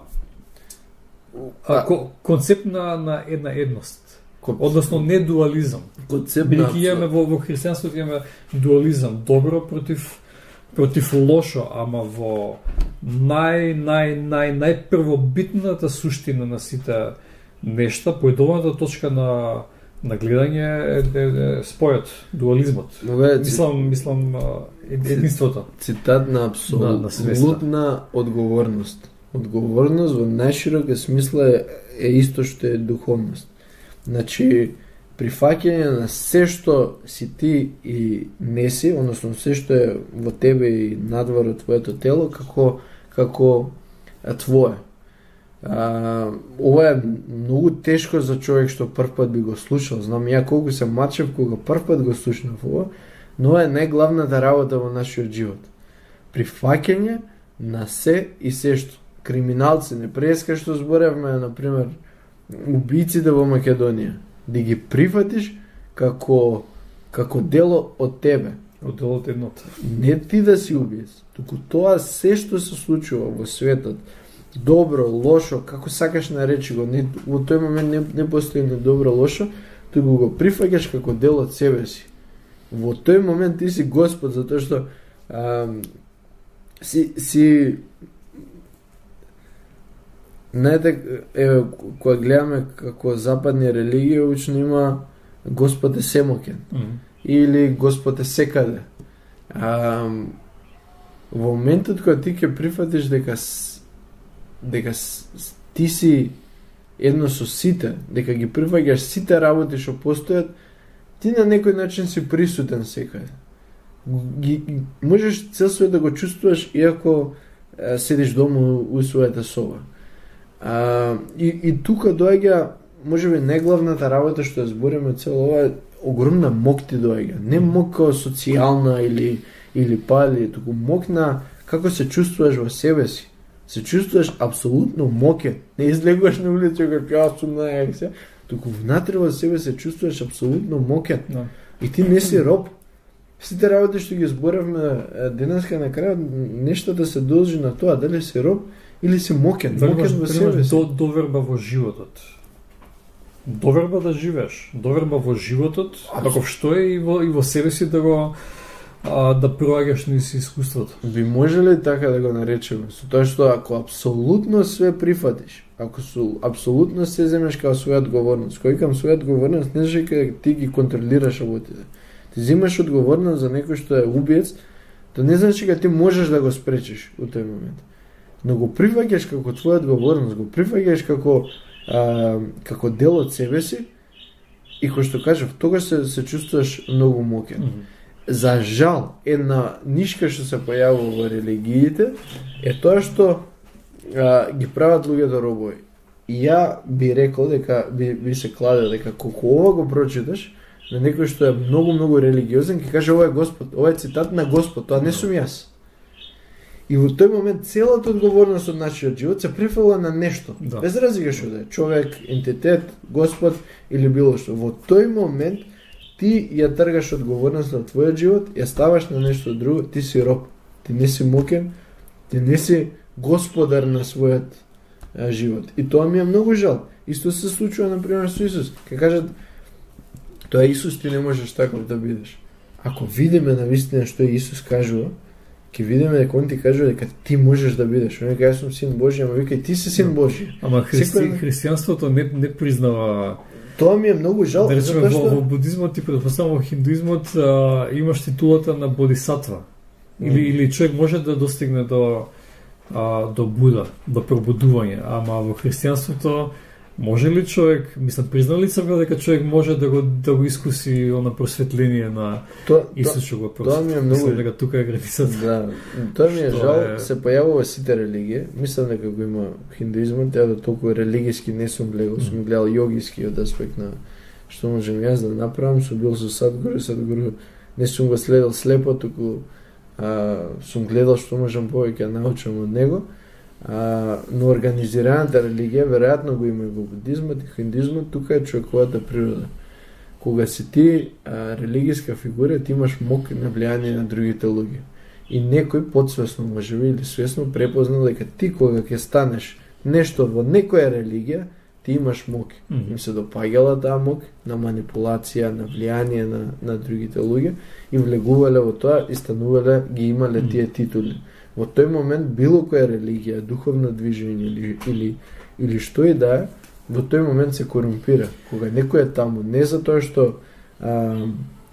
концепт на една едност. Односно не дуализам. Бидејќи имаме во христијанството имаме дуализам, добро против лошо, ама во најпрвобитната суштина на сите нешта, поедовната точка на гледање е спојот, дуализмот. Мислам единството. Цитат на абсолютна одговорност. Одговорност во најширока смисла е исто што е духовност. Значи, прифаќање на се што си ти и не си, односно се што е во тебе и надвор од твоето тело, како твое. Ова е многу тешко за човек што првпат би го слушал. Знам ја колку се мачев кога првпат го слушнав ова, но ова е најглавната работа во нашиот живот. Прифаќање на се и се што. Криминалци, не преска што зборевме, например, убийците во Македонија, да ги прифатиш како дело од тебе. Од дело од едното. Не ти да си убиец, туку тоа се што се случува во светот, добро, лошо, како сакаш наречи го, во тој момент не постои не добро, лошо, туку го прифаќаш како дел од себе си. Во тој момент ти си Господ, затоа што си знаете, кога гледаме како западни религии, обично има Господ е семоќен. Или Господ е секаде. Во моментот кога ти ќе прифатиш дека ти си едно со сите, дека ги прифаќаш сите работи што постојат, ти на некој начин си присутен секаде. Можеш цел свет да го чувствуваш иако седиш дома у својата соба. И тука доаѓа, можеби најглавната работа што ја збориме цело ова, огромна мок ти доаѓа. Не мок како социјална или пали, туку мок на како се чувствуваш во себе си. Се чувствуваш апсолутно мокен. Не излегуваш на улица како јас сум најаксе, туку внатре во себе се чувствуваш апсолутно мокен. Да. И ти не си роб. Сите работи што ги зборавме денеска на крај, нешто да се должи на тоа, дали си роб или си мокен во себе си. Доверба во животот. Доверба да живееш, доверба во животот, таков што е и во себе си да го да прилагаш низ искуството. Би можеле така да го наречеме, со тоа што ако апсолутно све прифатиш, ако апсолутно се земеш као своја одговорност, кој кам своја одговорност, не значи дека ти ги контролираш работите. Ти земаш одговорност за некој што е убиец, тоа не значи дека ти можеш да го спречиш у тој момент. Но го прифаќаш како твоја одговорност, го прифаќаш како дел од себе си и кој што кажав, тогаш се чувствуваш многу мокен. За жал, една нишка што се појавува во религиите е тоа што ги прават луѓето робови. И ја би рекол дека би се кладе дека колку ова го прочиташ на некој што е многу религиозен, ќе каже ова е Господ, ова е цитат на Господ, тоа не сум јас. И во тој момент целата одговорност од нашиот живот се префала на нешто. Да. Без разлика што да е човек, ентитет, Господ или било што. Во тој момент ти ја тргаш одговорност на твојот живот, ја ставаш на нешто друго, ти си роб. Ти не си мокен, ти не си господар на својот живот. И тоа ми е многу жал. Исто се случува например со Исус. Ке кажат тоа Исус ти не можеш таков да бидеш. Ако видиме на вистина што Исус кажува, ќе видиме дека он ти кажува дека ти можеш да бидеш. Он дека јас сум син Божи, ама вика и ти си син Божи. Ама христијанството не признава. Тоа ми е многу жал. Да речеме, во будизмот и предпоставам во хиндуизмот имаш титулата на бодисатва. Или човек може да достигне до Буда, до пробудување. Ама во христијанството може ли човек, мислам, признали црква дека човек може да го искуси она просветление на Исус што го просветли? Тоа ми е многу. Мислам дека тука е границата. Да, тоа ми е жал, се појавува сите религии. Мислам дека го има хиндуизмот, ја да толку религиски не сум гледал, сум гледал јогиски од аспект на што можем јас да направам, сум бил со Садгуру, не сум го следел слепо, туку сум гледал што можам повеќе научам од него. Но организираната религија веројатно го има и во будизмот и хиндуизмот, тука е човековата природа. Кога си ти религиска фигура, ти имаш мок на влијание на другите луѓе. И некој подсвесно, можеби или свесно препознал дека ти кога ќе станеш нешто во некоја религија, ти имаш мок. Им се допаѓала таа мок на манипулација, на влијание на другите луѓе и влегувале во тоа и станувале, ги имале тие титули. Во тој момент било која религија, духовно движење или што и да е, во тој момент се корумпира. Кога некој е таму, не за тоа што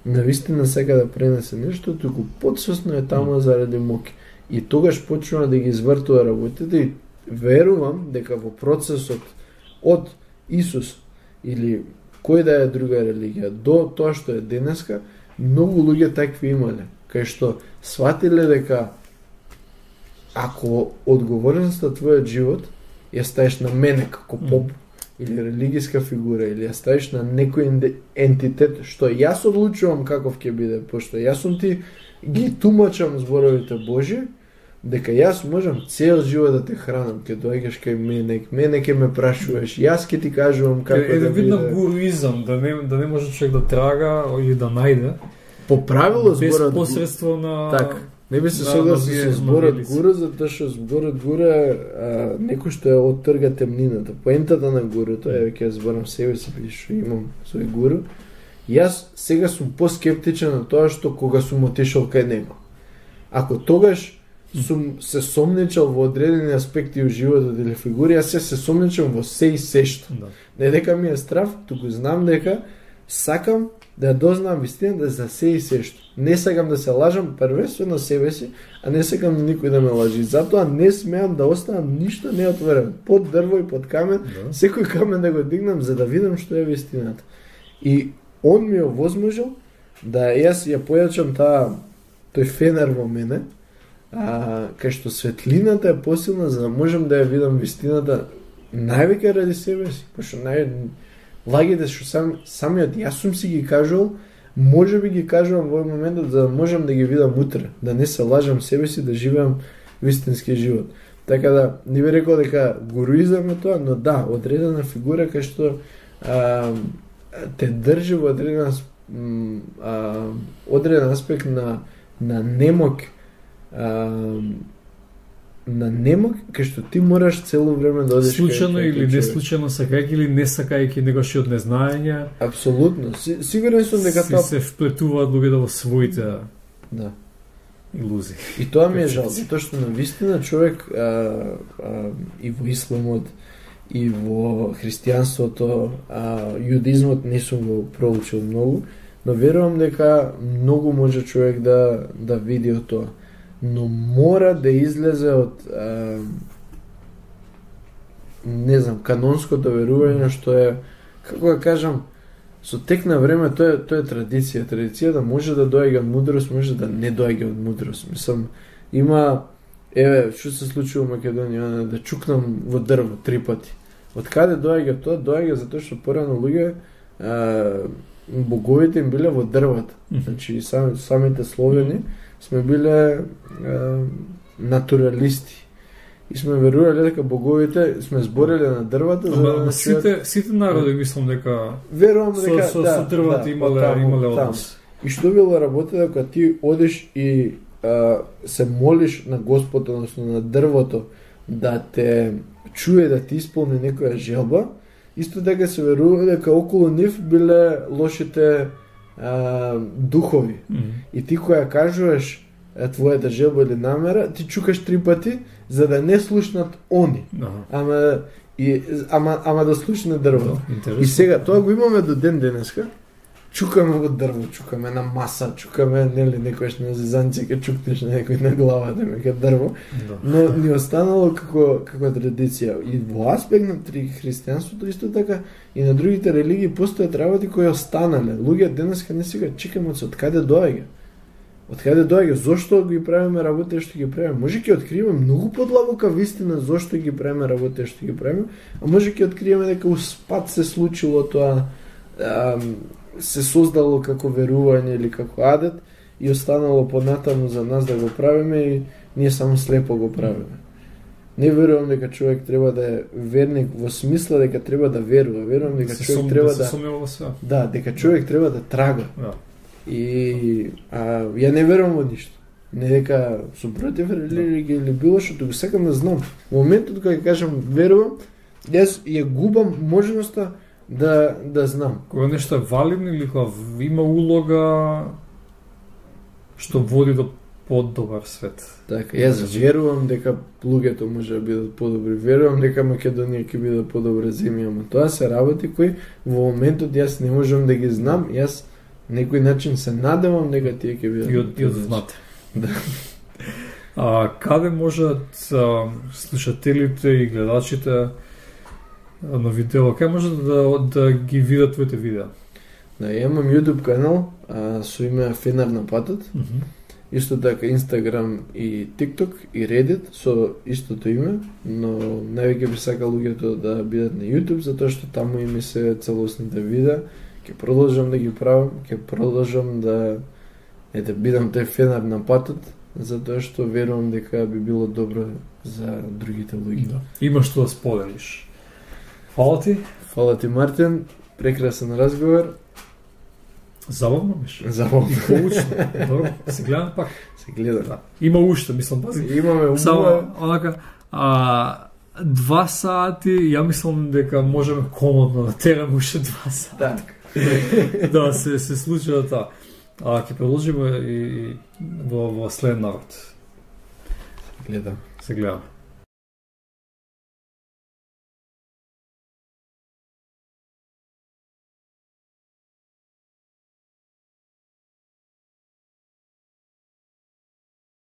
навистина сека да пренесе нешто, туку подсвесно е таму заради моки. И тогаш почнува да ги извртува работите и верувам дека во процесот од Исус или кој да е друга религија до тоа што е денеска, многу луѓе такви имале, кај што сватиле дека ако одговорноста твојот живот ја ставиш на мене како поп или религиска фигура или ја ставиш на некој ентитет што јас одлучувам каков ќе биде, пошто јас сум ти ги тумачам зборовите Божи, дека јас можам цел живот да те хранам, ќе доаѓаш кај мене ќе ме прашуваш, јас ќе ти кажувам како да биде. Е видно гуруизам, да не може човек да трага или да најде. По правило зборот без посредство на така. Не би се согласил со зборот гуру, затоа што зборот гуру е некој што ја оттрга темнината. Поентата на гуруто, еве ќе зборам себе си, што имам свој гуру. Јас сега сум поскептичен на тоа што кога сум отишол кај него. Ако тогаш сум се сомничал во одредени аспекти од животот или фигури, јас се сомничам во се и сешто. Да. Не дека ми е страв, туку знам дека сакам да дознам вистината за се и сешто. Не сакам да се лажам првенствено себе си, а не сакам никој да ме лажи. Затоа не смеам да оставам ништо неотворено. Под дрво и под камен, секој камен да го дигнам за да видам што е вистината. И он ми овозможил да јас ја појачам тој фенер во мене, кај што светлината е посилна за да можам да ја видам вистината највеќе ради себе си, пошто лагите што самиот јас сум си ги кажувал, може би ги кажувам во моментот за да можам да ги видам утре, да не се лажам себе си, да живеам вистински живот. Така да, не би рекол дека гуруизам е тоа, но да, одредена фигура кај што те држи во одреден аспект на немок, кај што ти мораш цело време да одиш случајно или не случајно, сакајќи или не сакајќи, негаш и од незнаење. Апсолутно. Сигурен сум дека тоа се вплетуваат луѓето во своите илузии. И тоа ми е жал, затоа што навистина човек и во исламот и во христијанството, јудизмот не сум го проучил многу, но верувам дека многу може човек да види од тоа. Но мора да излезе од не знам, канонското верување, што е, како да кажам, со тек на време тоа е традиција. Традицијата може да доаѓа од мудрост, може да не доаѓа од мудрост. Мислам, има што се случува во Македонија, да чукнам во дрво 3 пати. Од каде доаѓа тоа? Доаѓа затоа што порано луѓе боговите им биле во дрвата. Значи самите словени сме биле натуралисти. И сме верувале дека боговите сме збореле на дрвата за да сите народи мислам дека верувам дека со дрвата имале однос. И што било работа дека ти одиш и се молиш на Господ, односно на дрвото, да те чуе, да ти исполни некоја желба. Исто дека се верува дека околу нив биле лошите духови. И ти која кажуваш твојата желба или намера, ти чукаш 3 пати за да не слушнат они. Ама да слушне дрво. И сега тоа го имаме до ден денеска. Чукаме во дрво, чукаме на маса, чукаме некојаш на зезанци, ке чукнеш на некој на главата мека дрво. Но ни останало како традиција. И во аспект на христијанството исто така и на другите религии постојат работи кои останале. Луѓе денеска не сега чекаме од каде доаѓа. Од каде доаѓа, зошто ги правиме работите што ги правиме? Може ќе откриеме многу подлабока вистина зошто ги правиме работите што ги правиме, а може ќе откриеме дека успат се случило тоа, се создало како верување или како адет и останало понатаму за нас да го правиме и ние само слепо го правиме. Не верувам дека човек треба да е верник во смисла дека треба да верува. Верувам дека човек треба дека човек треба да трага. И ја не верувам во ништо. Не дека сум против религија или било што, туку сакам да знам. Во моментот кога кажам верувам, јас ја губам можноста да знам. Кога нешто е валидно или кога има улога што води до подобар свет. Така, јас верувам дека луѓето може да бидат подобри. Верувам дека Македонија ќе биде подобра земја, ама тоа се работи кои во моментот јас не можам да ги знам, јас некој начин се надевам дека тие ќе бидат и од внатре. Каде можат слушателите и гледачите на видео, кај може да ги видат твоите видеа? Да, имам YouTube канал со име Фенар на патот. Исто така Instagram и TikTok и Reddit со истото име, но највеќе би сакал луѓето да бидат на YouTube, затоа што таму име се целосните видеа. Ќе продолжам да ги правам, ќе продолжам да бидам тој Фенар на патот, затоа што верувам дека би било добро за другите луѓе. Има што да споделиш. Фала ти. Фала ти, Мартин. Прекрасен разговор. Забавно беше. Забавно. Поучно. Добро, се гледам пак. Се гледам. Да. Има уште, мислам, пази. Имаме само онака 2 сати, ја мислам дека можеме комодно да тераме уште 2 сати. Така. Да, се случува тоа. Ќе продолжиме и во следен народ. Се гледам. Се гледам.